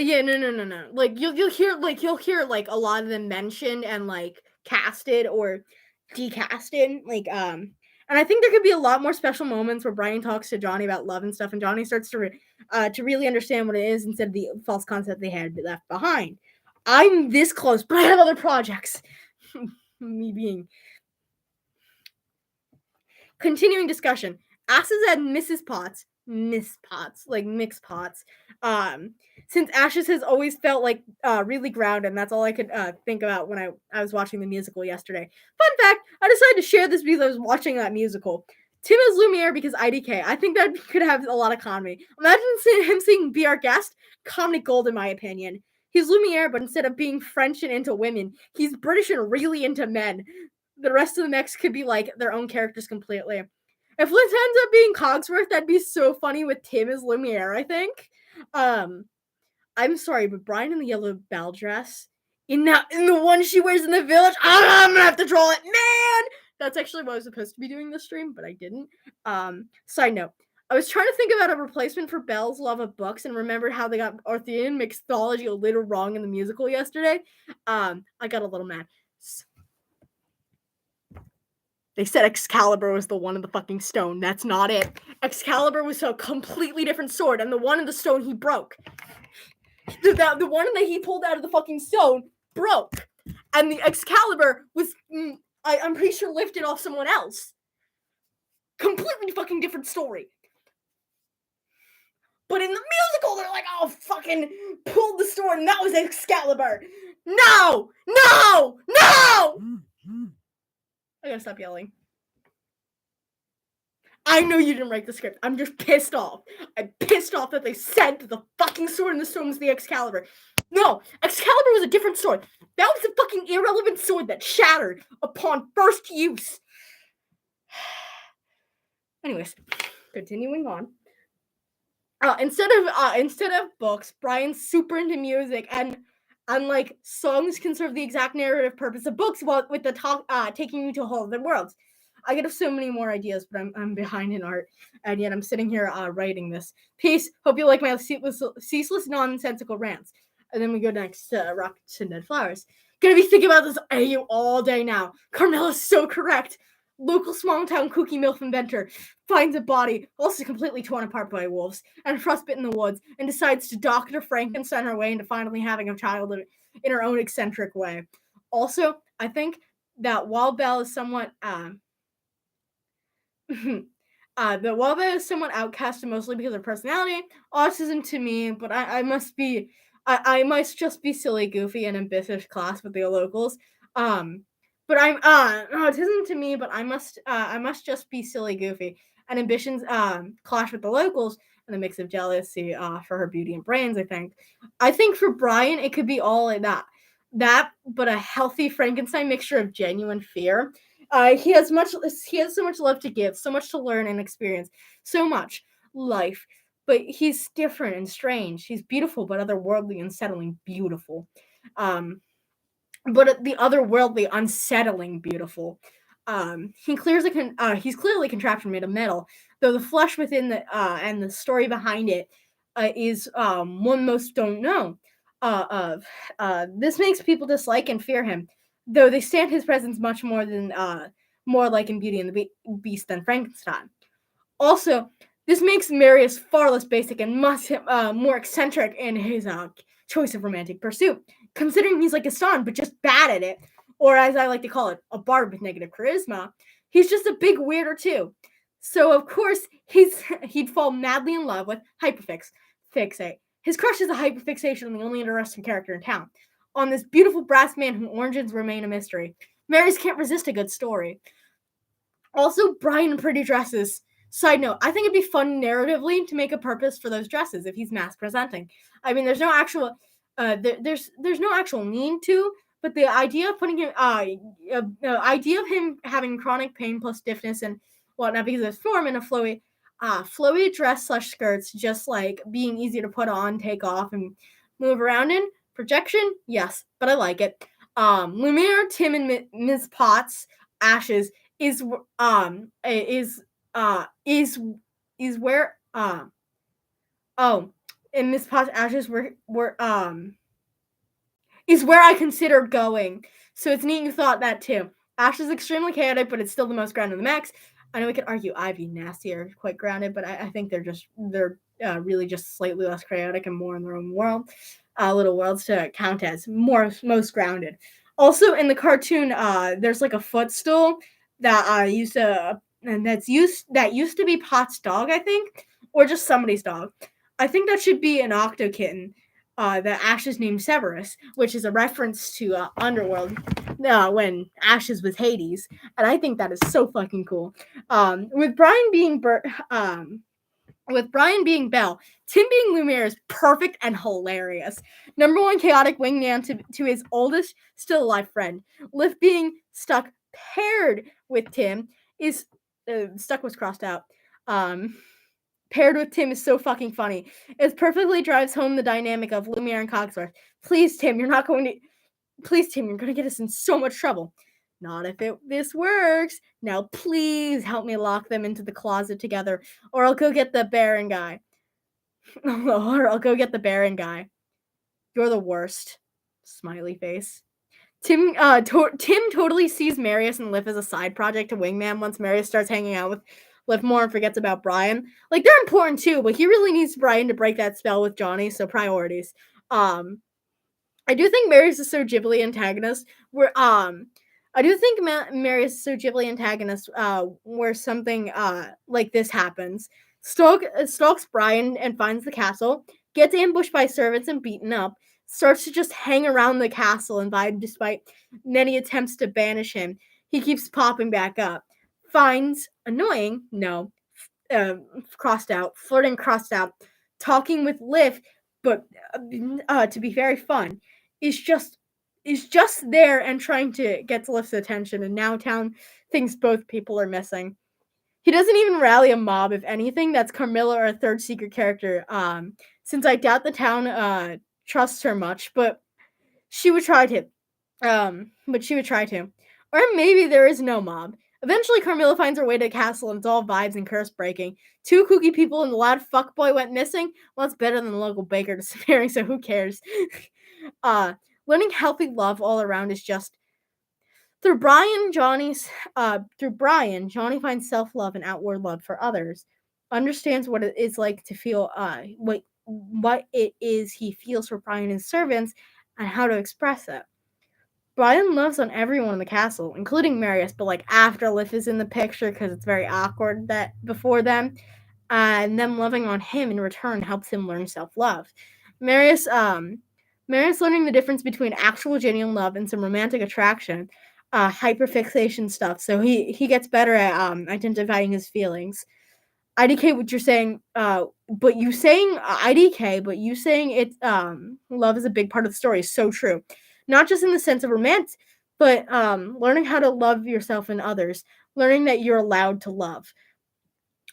Yeah, no. You'll hear a lot of them mentioned and casted or decasted, and I think there could be a lot more special moments where Brian talks to Johnny about love and stuff, and Johnny starts to really understand what it is instead of the false concept they had left behind. I'm this close, but I have other projects. me being. Continuing discussion. Ashes and Mrs. Potts, Miss Potts, like mixed pots. Since Ashes has always felt like really grounded, and that's all I could think about when I was watching the musical yesterday. Fun fact: I decided to share this because I was watching that musical. Tim is Lumiere because IDK. I think that could have a lot of comedy. Imagine him saying "Be Our Guest," comedy gold in my opinion. He's Lumiere, but instead of being French and into women, he's British and really into men. The rest of the mix could be like their own characters completely. If Liz ends up being Cogsworth, that'd be so funny with Tim as Lumiere, I think. I'm sorry, but Brian in the yellow bell dress, in the one she wears in the village, I'm gonna have to draw it, man! That's actually what I was supposed to be doing this stream, but I didn't. Side note. I was trying to think about a replacement for Belle's love of books and remember how they got Arthurian mythology a little wrong in the musical yesterday. I got a little mad. They said Excalibur was the one in the fucking stone. That's not it. Excalibur was a completely different sword, and the one in the stone he broke. The one that he pulled out of the fucking stone broke. And the Excalibur was, I'm pretty sure, lifted off someone else. Completely fucking different story. But in the musical, they're like, oh, fucking pulled the sword, and that was Excalibur. No! No! No! I gotta stop yelling. I know you didn't write the script. I'm just pissed off. I'm pissed off that they said that the fucking sword in the stone was the Excalibur. No, Excalibur was a different sword. That was a fucking irrelevant sword that shattered upon first use. Anyways, continuing on. Instead of books, Brian's super into music and like songs can serve the exact narrative purpose of books while with the taking you to a whole other worlds. I could have so many more ideas, but I'm behind in art, and yet I'm sitting here writing this piece. Hope you like my ceaseless nonsensical rants. And then we go next to Rockets and Dead Flowers. Gonna be thinking about this AU all day now. Carmela's so correct. Local small-town kooky MILF inventor finds a body, also completely torn apart by wolves, and frostbitten in the woods, and decides to Dr. Frankenstein her way into finally having a child in her own eccentric way. Also, I think that while Belle is somewhat the Waba is somewhat outcasted mostly because of personality, autism to me, but I must just be silly, goofy, and ambitious class with the locals. But I'm autism to me, but I must just be silly, goofy, and ambitions clash with the locals, and a mix of jealousy for her beauty and brains. I think for Brian it could be all like that, but a healthy Frankenstein mixture of genuine fear. He has so much love to give, so much to learn and experience, so much life. But he's different and strange. He's beautiful, but otherworldly, unsettling, beautiful. But the otherworldly, unsettling, beautiful. He's clearly contraption made of metal, though the flesh within and the story behind it is one most don't know of. This makes people dislike and fear him, though they stand his presence much more like in Beauty and the Beast than Frankenstein. Also, this makes Marius far less basic and much more eccentric in his choice of romantic pursuit, considering he's like Gaston, but just bad at it, or as I like to call it, a bard with negative charisma. He's just a big weirder too. So of course he'd fall madly in love with Hyperfixate. His crush is a hyperfixation on the only interesting character in town, on this beautiful brass man whose origins remain a mystery. Marius can't resist a good story. Also, Brian in pretty dresses. Side note, I think it'd be fun narratively to make a purpose for those dresses if he's mass presenting. I mean, there's no actual there's no actual need to, but the idea of putting him idea of him having chronic pain plus stiffness and whatnot because of his form in a flowy dress / skirts, just like being easy to put on, take off, and move around in. Projection, yes, but I like it. Lumiere, Tim, and Ms. Potts, Ashes is where and Miss Potts Ashes is where I considered going. So it's neat you thought that too. Ash is extremely chaotic, but it's still the most grounded in the max. I know we could argue Ivy Nasty are quite grounded, but I think they're really just slightly less chaotic and more in their own world, little worlds to count as most grounded. Also, in the cartoon, there's like a footstool that used to be Pot's dog, I think, or just somebody's dog. I think that should be an octo kitten. That Ash is named Severus, which is a reference to Underworld, when Ash is with Hades, and I think that is so fucking cool. With Brian being with Brian being Belle, Tim being Lumiere is perfect and hilarious. Number one chaotic wingman to his oldest still alive friend. Liv being stuck paired with Tim is stuck was crossed out. Um, Paired with Tim is so fucking funny. It perfectly drives home the dynamic of Lumiere and Cogsworth. Please, Tim, you're not going to. Please, Tim, you're going to get us in so much trouble. Not if this works. Now, please help me lock them into the closet together, or I'll go get the Baron guy. Or I'll go get the Baron guy. You're the worst. Smiley face. Tim totally sees Marius and Liv as a side project to Wingman once Marius starts hanging out with Liv more and forgets about Brian. Like, they're important too, but he really needs Brian to break that spell with Johnny, so priorities. I do think Marius is so Ghibli antagonist. I do think Marius is so Ghibli antagonist. Where something like this happens, stalks Brian and finds the castle, gets ambushed by servants and beaten up, starts to just hang around the castle and vibe despite many attempts to banish him. He keeps popping back up. Finds annoying, no, crossed out, flirting crossed out, talking with Liv, but to be very fun, is just there and trying to get to Liv's attention, and now town thinks both people are missing. He doesn't even rally a mob. If anything, that's Carmilla or a third secret character. Since I doubt the town trusts her much, but she would try to. Or maybe there is no mob. Eventually, Carmilla finds her way to the castle and it's all vibes and curse breaking. Two kooky people and the loud fuckboy went missing. Well, it's better than the local baker disappearing, so who cares? Learning healthy love all around is just through Brian, Johnny finds self-love and outward love for others. Understands what it is like to feel what it is he feels for Brian and his servants and how to express it. Brian loves on everyone in the castle, including Marius, but like after Liv is in the picture because it's very awkward that before them, and them loving on him in return helps him learn self-love. Marius learning the difference between actual genuine love and some romantic attraction, hyperfixation stuff. So he gets better at identifying his feelings. IDK, what you're saying, but you saying IDK, but you saying it's love is a big part of the story is so true. Not just in the sense of romance, but learning how to love yourself and others, learning that you're allowed to love.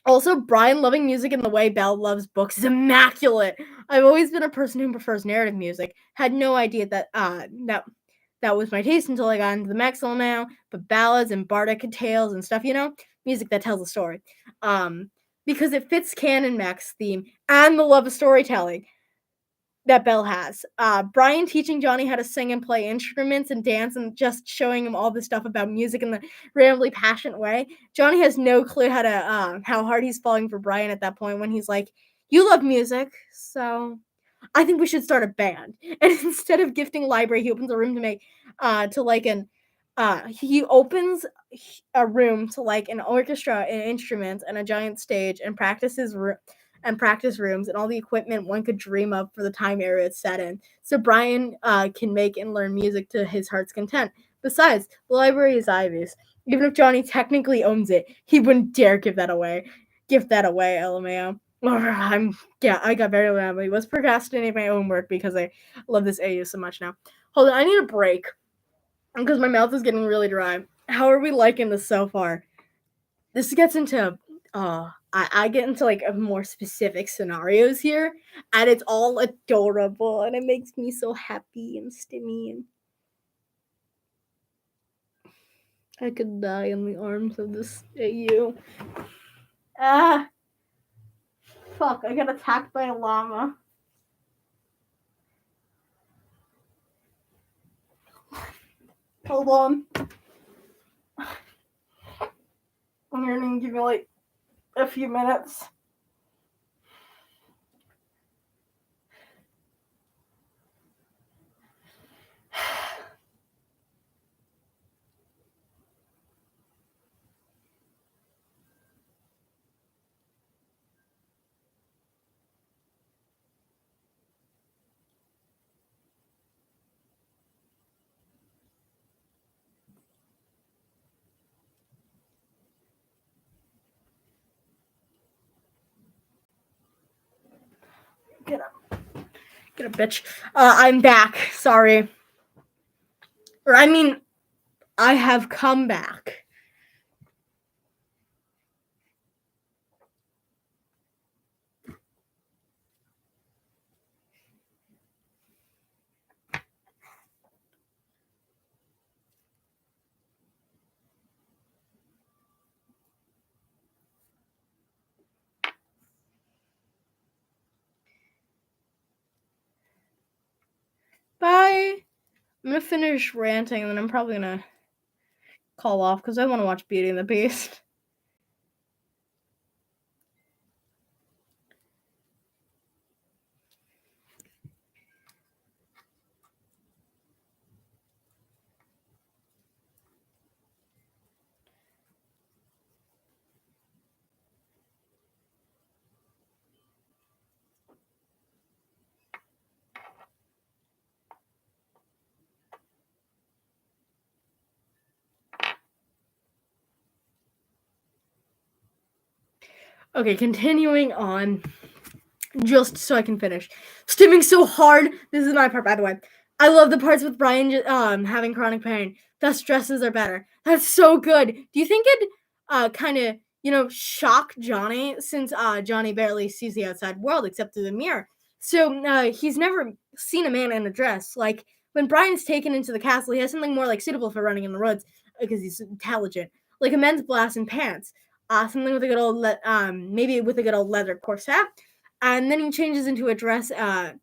Also, Brian loving music in the way Belle loves books is immaculate. I've always been a person who prefers narrative music. Had no idea that that was my taste until I got into the Maxwell now. But ballads and bardic tales and stuff, music that tells a story. Because it fits canon Max theme and the love of storytelling that Belle has. Brian teaching Johnny how to sing and play instruments and dance and just showing him all this stuff about music in the randomly passionate way. Johnny has no clue how hard he's falling for Brian at that point when he's like, "You love music, so I think we should start a band." And instead of gifting library, he opens a room he opens a room to like an orchestra and instruments and a giant stage and practice rooms and all the equipment one could dream of for the time era it's set in. So Brian can make and learn music to his heart's content. Besides, the library is Ivy's. Even if Johnny technically owns it, he wouldn't dare give that away. LMAO. I got very rambly. Was procrastinating my own work because I love this AU so much now. Hold on, I need a break because my mouth is getting really dry. How are we liking this so far? This gets into I get into like more specific scenarios here, and it's all adorable, and it makes me so happy and stimmy, and I could die in the arms of this AU. Fuck! I got attacked by a llama. Hold on. I'm gonna give you like a few minutes. Get up, bitch. I'm back. Sorry. Or I mean, I have come back. Bye. I'm gonna finish ranting and then I'm probably gonna call off because I want to watch Beauty and the Beast. Okay, continuing on. Just so I can finish. Stimming so hard. This is my part, by the way. I love the parts with Brian having chronic pain. Thus stresses are better. That's so good. Do you think it kind of shock Johnny since Johnny barely sees the outside world except through the mirror? So he's never seen a man in a dress. Like when Brian's taken into the castle, he has something more like suitable for running in the woods because he's intelligent, like a men's blouse and pants. Something with a good old maybe with a good old leather corset. And then he changes into a dress. Then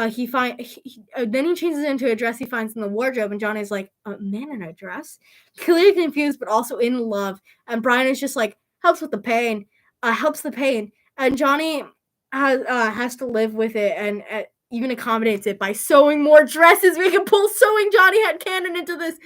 he changes into a dress he finds in the wardrobe, and Johnny's like, "A man in a dress?" Clearly confused, but also in love. And Brian is just like, helps with the pain, helps the pain, and Johnny has to live with it and even accommodates it by sewing more dresses. We can pull sewing Johnny head canon into this.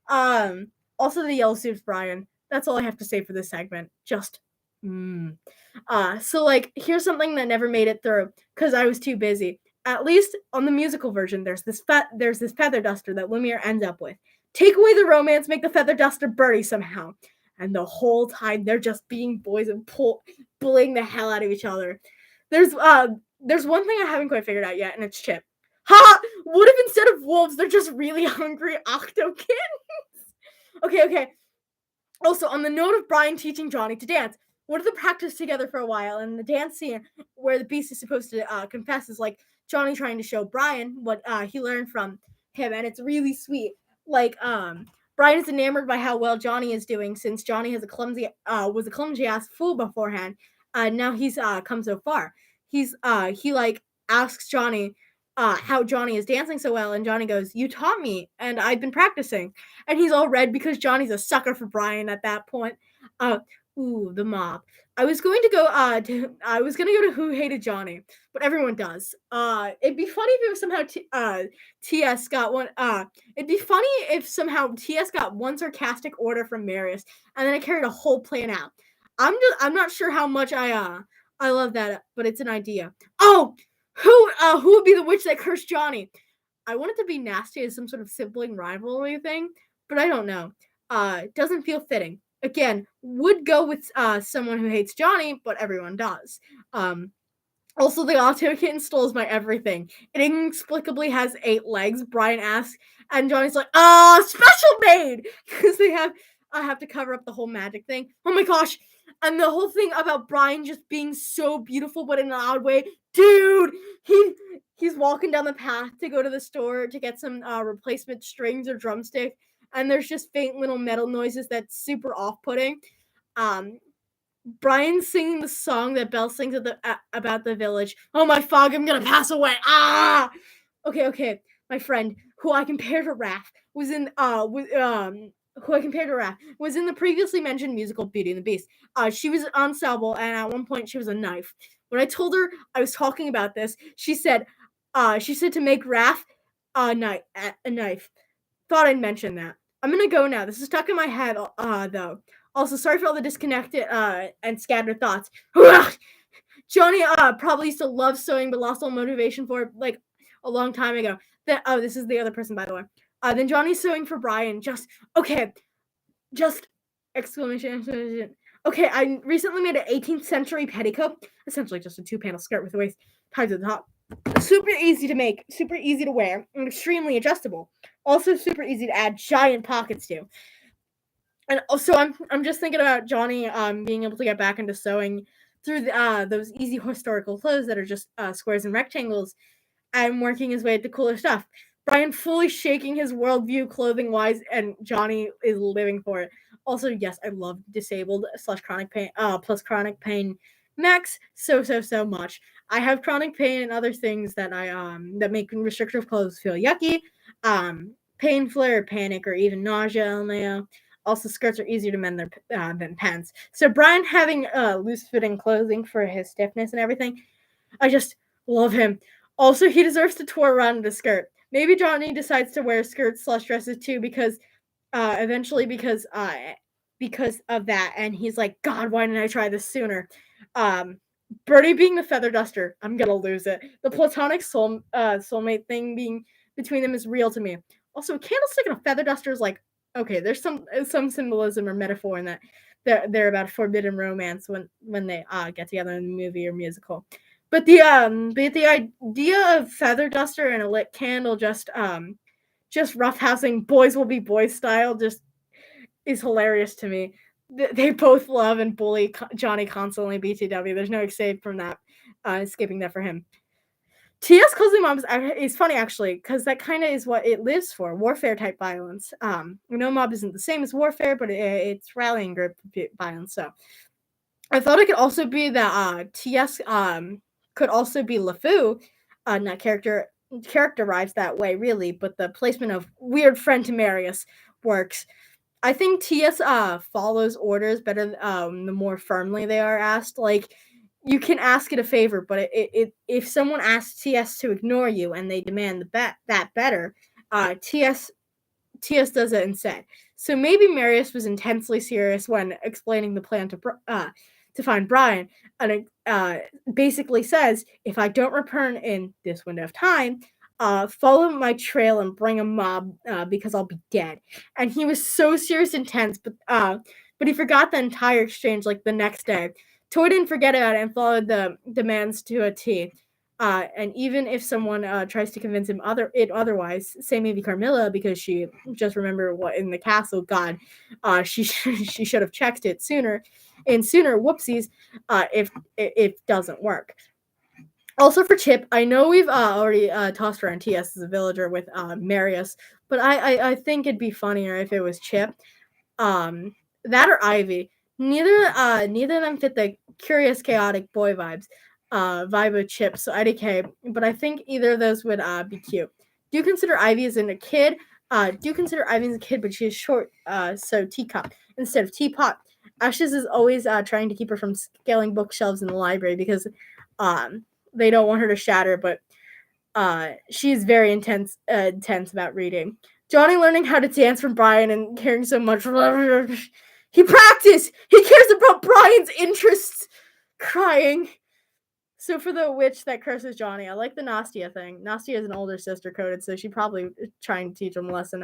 Also the yellow suits Brian. That's all I have to say for this segment. Just. So like here's something that never made it through because I was too busy. At least on the musical version, there's this feather duster that Lumiere ends up with. Take away the romance, make the feather duster Birdie somehow, and the whole time they're just being boys and bullying the hell out of each other. There's one thing I haven't quite figured out yet, and it's Chip. Ha! What if instead of wolves, they're just really hungry octo kittens? Okay. Also, on the note of Brian teaching Johnny to dance, what if they practice together for a while? And the dance scene where the Beast is supposed to confess is like Johnny trying to show Brian what he learned from him, and it's really sweet. Like Brian is enamored by how well Johnny is doing since Johnny has was a clumsy ass fool beforehand. Now he's come so far. He asks Johnny how Johnny is dancing so well, and Johnny goes, "You taught me, and I've been practicing." And he's all red because Johnny's a sucker for Brian at that point. Ooh, the mob. I was going to go to Who Hated Johnny, but everyone does. It'd be funny if it was somehow TS got one. It'd be funny if somehow TS got one sarcastic order from Marius, and then it carried a whole plan out. I'm not sure how much I love that, but it's an idea. Oh, who would be the witch that cursed Johnny? I want it to be nasty as some sort of sibling rivalry thing, but I don't know. Doesn't feel fitting. Again, would go with someone who hates Johnny, but everyone does. Also, the Auto Kitten stole my everything. It inexplicably has 8 legs, Brian asks, and Johnny's like, special made! Because they have to cover up the whole magic thing. Oh my gosh! And the whole thing about Brian just being so beautiful, but in an odd way. Dude! He's walking down the path to go to the store to get some replacement strings or drumstick, and there's just faint little metal noises that's super off-putting. Brian's singing the song that Belle sings about the village. Oh my fog, I'm gonna pass away. Ah! Okay. My friend, who I compared to Raph, was in the previously mentioned musical Beauty and the Beast. She was an ensemble, and at one point she was a knife. When I told her I was talking about this, she said to make Raph a knife. Thought I'd mention that. I'm gonna go now. This is stuck in my head, though. Also, sorry for all the disconnected and scattered thoughts. Johnny probably used to love sewing, but lost all motivation for it like a long time ago. This is the other person, by the way. Then Johnny's sewing for Brian. Exclamation. Okay, I recently made an 18th century petticoat, essentially just a 2-panel skirt with a waist. tied to the top. Super easy to make, super easy to wear, and extremely adjustable. Also super easy to add giant pockets to. And also, I'm just thinking about Johnny being able to get back into sewing through those easy historical clothes that are just squares and rectangles, and working his way into cooler stuff. Brian fully shaking his worldview clothing wise, and Johnny is living for it. Also, yes, I love disabled slash chronic pain plus chronic pain Max so much. I have chronic pain and other things that make restrictive clothes feel yucky. Pain flare, panic, or even nausea, LMAO. Also, skirts are easier to mend than pants. So Brian having loose fitting clothing for his stiffness and everything, I just love him. Also, he deserves to tour around in a skirt. Maybe Johnny decides to wear skirts slash dresses too because eventually because of that, and he's like, God, why didn't I try this sooner? Um, Bertie being the feather duster, I'm gonna lose it. The platonic soulmate thing being between them is real to me. Also, a candlestick and a feather duster is like, okay, there's some symbolism or metaphor in that. They're about forbidden romance when they get together in the movie or musical. But the idea of feather duster and a lit candle just roughhousing boys will be boys style just is hilarious to me. They both love and bully Johnny constantly. BTW. There's no escape from that. Escaping that for him. T.S. Cozy Mob is funny actually because that kind of is what it lives for, warfare type violence. No mob isn't the same as warfare, but it's rallying group violence. So I thought it could also be that T.S. Could also be LeFou, not characterized that way really, but the placement of weird friend to Marius works. I think TS follows orders better the more firmly they are asked. Like you can ask it a favor, but if someone asks TS to ignore you and they demand that better, TS does it instead. So maybe Marius was intensely serious when explaining the plan to find Brian, and it basically says, if I don't return in this window of time, follow my trail and bring a mob because I'll be dead. And he was so serious, intense, but he forgot the entire exchange like the next day. Toy didn't forget about it and followed the demands to a T. And even if someone tries to convince him otherwise, say maybe Carmilla because she just remembered what in the castle. God, she she should have checked it sooner, and sooner. Whoopsies, if it doesn't work. Also for Chip, I know we've already tossed around TS as a villager with Marius, but I think it'd be funnier if it was Chip. Um, that or Ivy. Neither of them fit the curious, chaotic boy vibe of Chip. So IDK, but I think either of those would be cute. Do you consider Ivy as in a kid? Do you consider Ivy as a kid, but she is short, so teacup instead of teapot. Ashes is always trying to keep her from scaling bookshelves in the library because they don't want her to shatter, but she's very intense about reading. Johnny learning how to dance from Brian and caring so much. He practiced. He cares about Brian's interests. Crying. So for the witch that curses Johnny, I like the Nastia thing. Nastia is an older sister coded, so she probably trying to teach him a lesson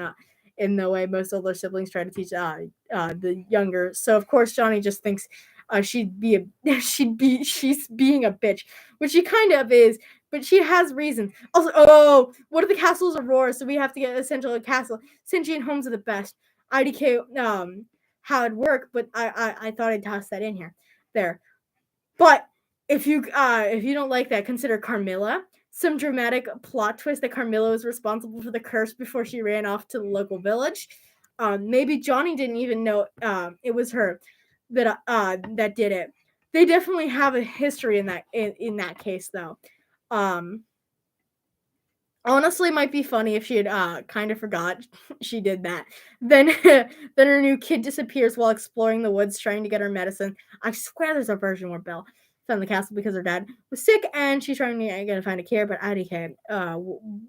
in the way most older siblings try to teach the younger. So of course Johnny just thinks she's being a bitch, which she kind of is, but she has reasons. Also, what if the castle is Aurora, so we have to get essentially a castle. Sentient homes are the best. IDK how it'd work, but I thought I'd toss that in here. There. But if you don't like that, consider Carmilla. Some dramatic plot twist that Carmilla was responsible for the curse before she ran off to the local village. Maybe Johnny didn't even know it was her that did it. They definitely have a history in that case though. Um, Honestly, it might be funny if she had kind of forgot she did that. Then then her new kid disappears while exploring the woods trying to get her medicine. I swear there's a version where Belle found the castle because her dad was sick and she's trying to find a cure, but I can't.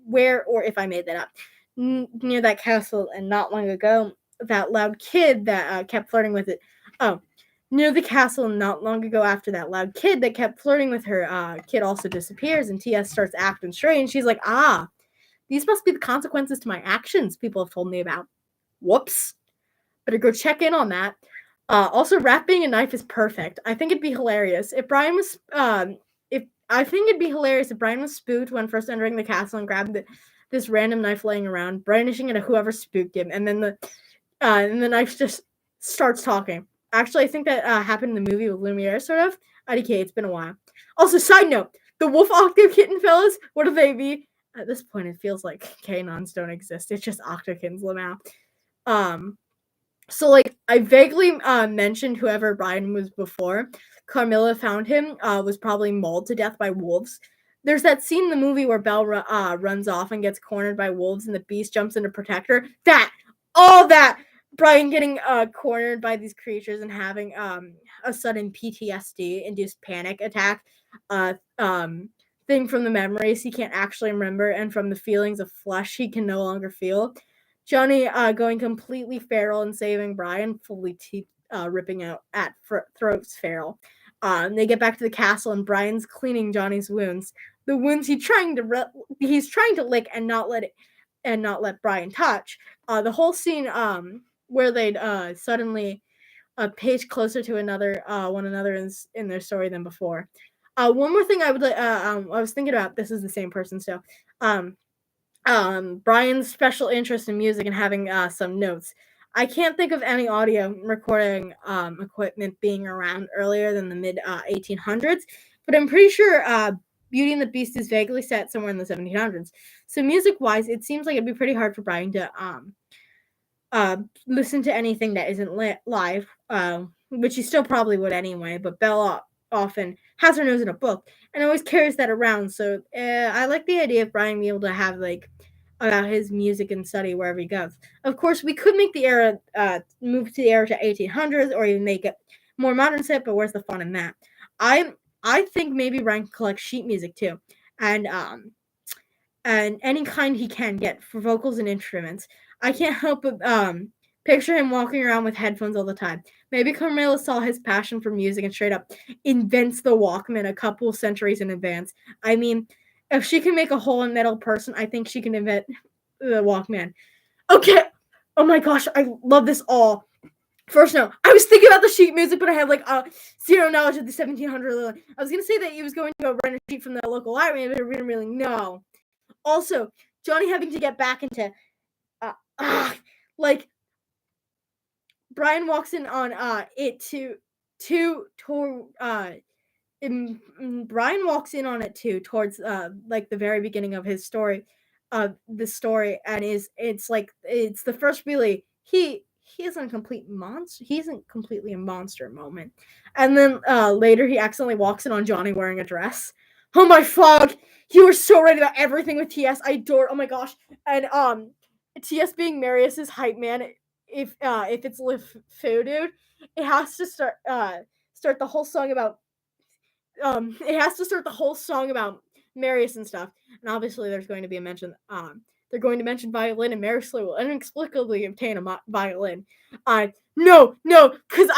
Where or if I made that up. Near that castle and not long ago, that loud kid that kept flirting with it. Oh, near the castle not long ago after that loud kid that kept flirting with her kid also disappears and TS starts acting strange. She's like, these must be the consequences to my actions people have told me about. Whoops. Better go check in on that. Also, wrapping a knife is perfect. I think it'd be hilarious if Brian was if I think it'd be hilarious if Brian was spooked when first entering the castle and grabbed this random knife laying around, brandishing it at whoever spooked him, and then the knife just starts talking. Actually, I think that happened in the movie with Lumiere, sort of. IDK, it's been a while. Also, side note, the wolf octo kitten fellas, what do they be? At this point, it feels like canons don't exist. It's just octokins, Lamau. So like I vaguely mentioned whoever Brian was before. Carmilla found him was probably mauled to death by wolves. There's that scene in the movie where Belle runs off and gets cornered by wolves, and the beast jumps in to protect her. All that Brian getting cornered by these creatures and having a sudden PTSD induced panic attack thing from the memories he can't actually remember and from the feelings of flesh he can no longer feel. Johnny going completely feral and saving Brian, fully teeth ripping out at throats feral. They get back to the castle and Brian's cleaning Johnny's wounds. The wounds he's trying to lick and not let Brian touch. The whole scene where they'd suddenly page closer to one another in their story than before. One more thing I was thinking about. This is the same person still. Brian's special interest in music and having some notes. I can't think of any audio recording equipment being around earlier than the mid 1800s, but I'm pretty sure Beauty and the Beast is vaguely set somewhere in the 1700s. So music-wise, it seems like it'd be pretty hard for Brian to listen to anything that isn't live, which he still probably would anyway, but Bella often has her nose in a book and always carries that around. So I like the idea of Brian being able to have like about his music and study wherever he goes. Of course, we could make the era move to the era to 1800s or even make it more modern set, but where's the fun in that? I think maybe Brian can collect sheet music too, and any kind he can get for vocals and instruments. I can't help but picture him walking around with headphones all the time. Maybe Carmilla saw his passion for music and straight up invents the Walkman a couple centuries in advance. I mean, if she can make a hole in metal person, I think she can invent the Walkman. Okay. Oh my gosh, I love this all. First note, I was thinking about the sheet music, but I have like zero knowledge of the 1700. I was gonna say that he was going to go rent a sheet from the local library, but I didn't really know. Also, Johnny having to get back into like Brian walks in on it Brian walks in on it too towards like the very beginning of his story, the story, and it's the first really he isn't a complete monster. He isn't completely a monster moment, and then later he accidentally walks in on Johnny wearing a dress. Oh my fuck! You were so right about everything with TS. I adore. Oh my gosh, and TS being Marius's hype man. If it's LeFou, dude, it has to start the whole song about Marius and stuff. And obviously there's going to be a mention they're going to mention violin, and Marius will inexplicably obtain a violin. No, because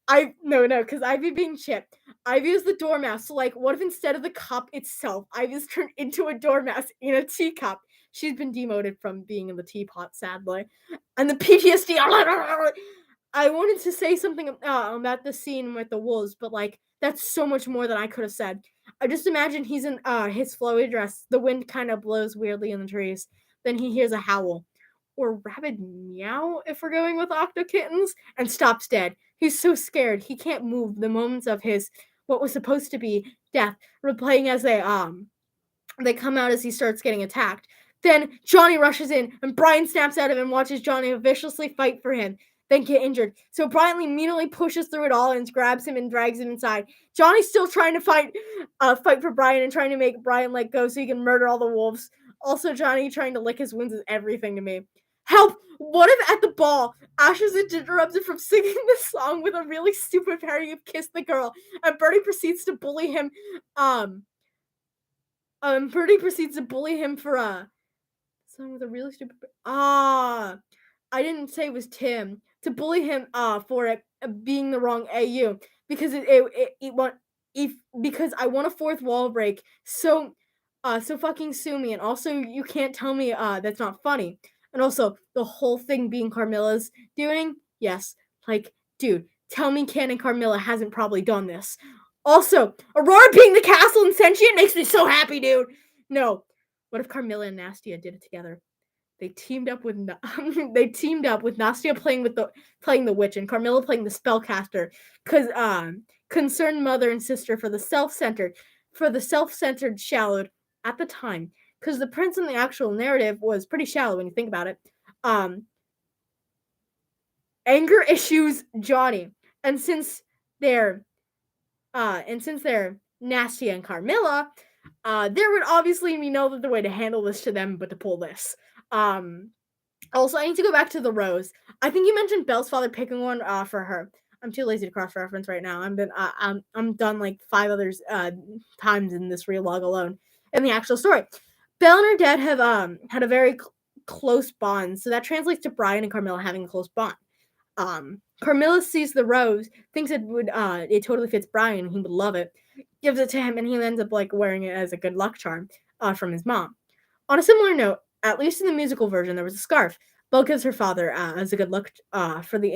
because Ivy being chipped. Ivy is the dormouse. So like, what if instead of the cup itself, Ivy's turned into a dormouse in a teacup? She's been demoted from being in the teapot, sadly. And the PTSD. I wanted to say something about the scene with the wolves, but like that's so much more than I could have said. I just imagine he's in his flowy dress. The wind kind of blows weirdly in the trees. Then he hears a howl, or rabid meow if we're going with octo kittens, and stops dead. He's so scared he can't move. The moments of his what was supposed to be death replaying as they come out as he starts getting attacked. Then Johnny rushes in, and Brian snaps at him and watches Johnny viciously fight for him, then get injured. So Brian immediately pushes through it all and grabs him and drags him inside. Johnny's still trying to fight for Brian and trying to make Brian let go so he can murder all the wolves. Also, Johnny trying to lick his wounds is everything to me. Help! What if at the ball, Ash is interrupted from singing the song with a really stupid parody of Kiss the Girl, and Bertie proceeds to bully him, for a song with a really stupid. I didn't say it was Tim. To bully him for it being the wrong AU because because I want a fourth wall break. So fucking sue me. And also you can't tell me that's not funny. And also the whole thing being Carmilla's doing. Yes, like dude, tell me Canon Carmilla hasn't probably done this. Also, Aurora being the castle and sentient makes me so happy, dude. No. What if Carmilla and Nastia did it together? They teamed up with Nastia playing the witch and Carmilla playing the spellcaster, cause concerned mother and sister for the self-centered shallowed at the time, cause the prince in the actual narrative was pretty shallow when you think about it. Anger issues Johnny, and since they're Nastia and Carmilla, there would obviously be no other way to handle this to them but to pull this. Also, I need to go back to the rose. I think you mentioned Belle's father picking one for her. I'm too lazy to cross-reference right now. I'm done like 5 others times in this real log alone. In the actual story, Belle and her dad have had a very close bond, so that translates to Brian and Carmilla having a close bond. Carmilla sees the rose, thinks it totally fits Brian, he would love it, gives it to him, and he ends up like wearing it as a good luck charm from his mom. On a similar note, at least in the musical version, there was a scarf Belle gives her father as a good luck for the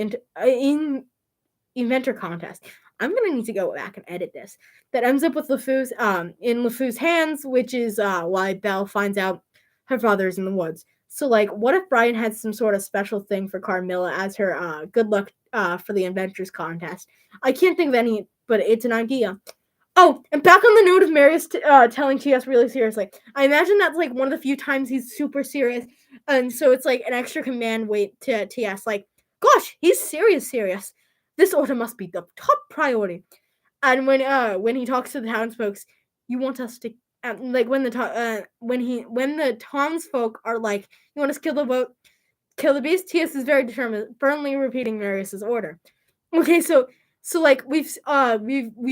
inventor contest. I'm gonna need to go back and edit this. That ends up with LeFou's hands, which is why Belle finds out her father's in the woods. So, like, what if Brian had some sort of special thing for Carmilla as her good luck for the inventors contest? I can't think of any, but it's an idea. Oh, and back on the note of Marius telling TS really seriously. I imagine that's like one of the few times he's super serious, and so it's like an extra command weight to TS. Like, gosh, he's serious. This order must be the top priority. And when he talks to the townsfolk, you want us to like when the townsfolk are like, you want us to kill the beast. TS is very determined, firmly repeating Marius's order. Okay, so like we've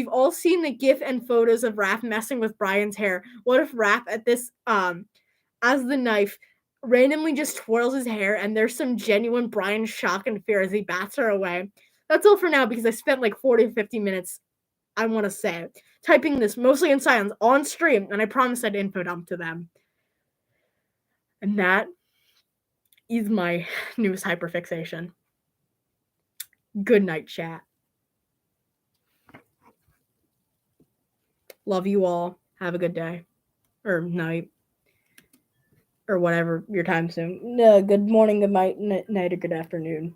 all seen the gif and photos of Raph messing with Brian's hair. What if Raph at this as the knife randomly just twirls his hair and there's some genuine Brian shock and fear as he bats her away? That's all for now because I spent like 40 to 50 minutes, I want to say, typing this mostly in silence on stream, and I promised I'd info dump to them. And that is my newest hyperfixation. Good night, chat. Love you all. Have a good day. Or night. Or whatever your time zone. Good morning, good night, or good afternoon.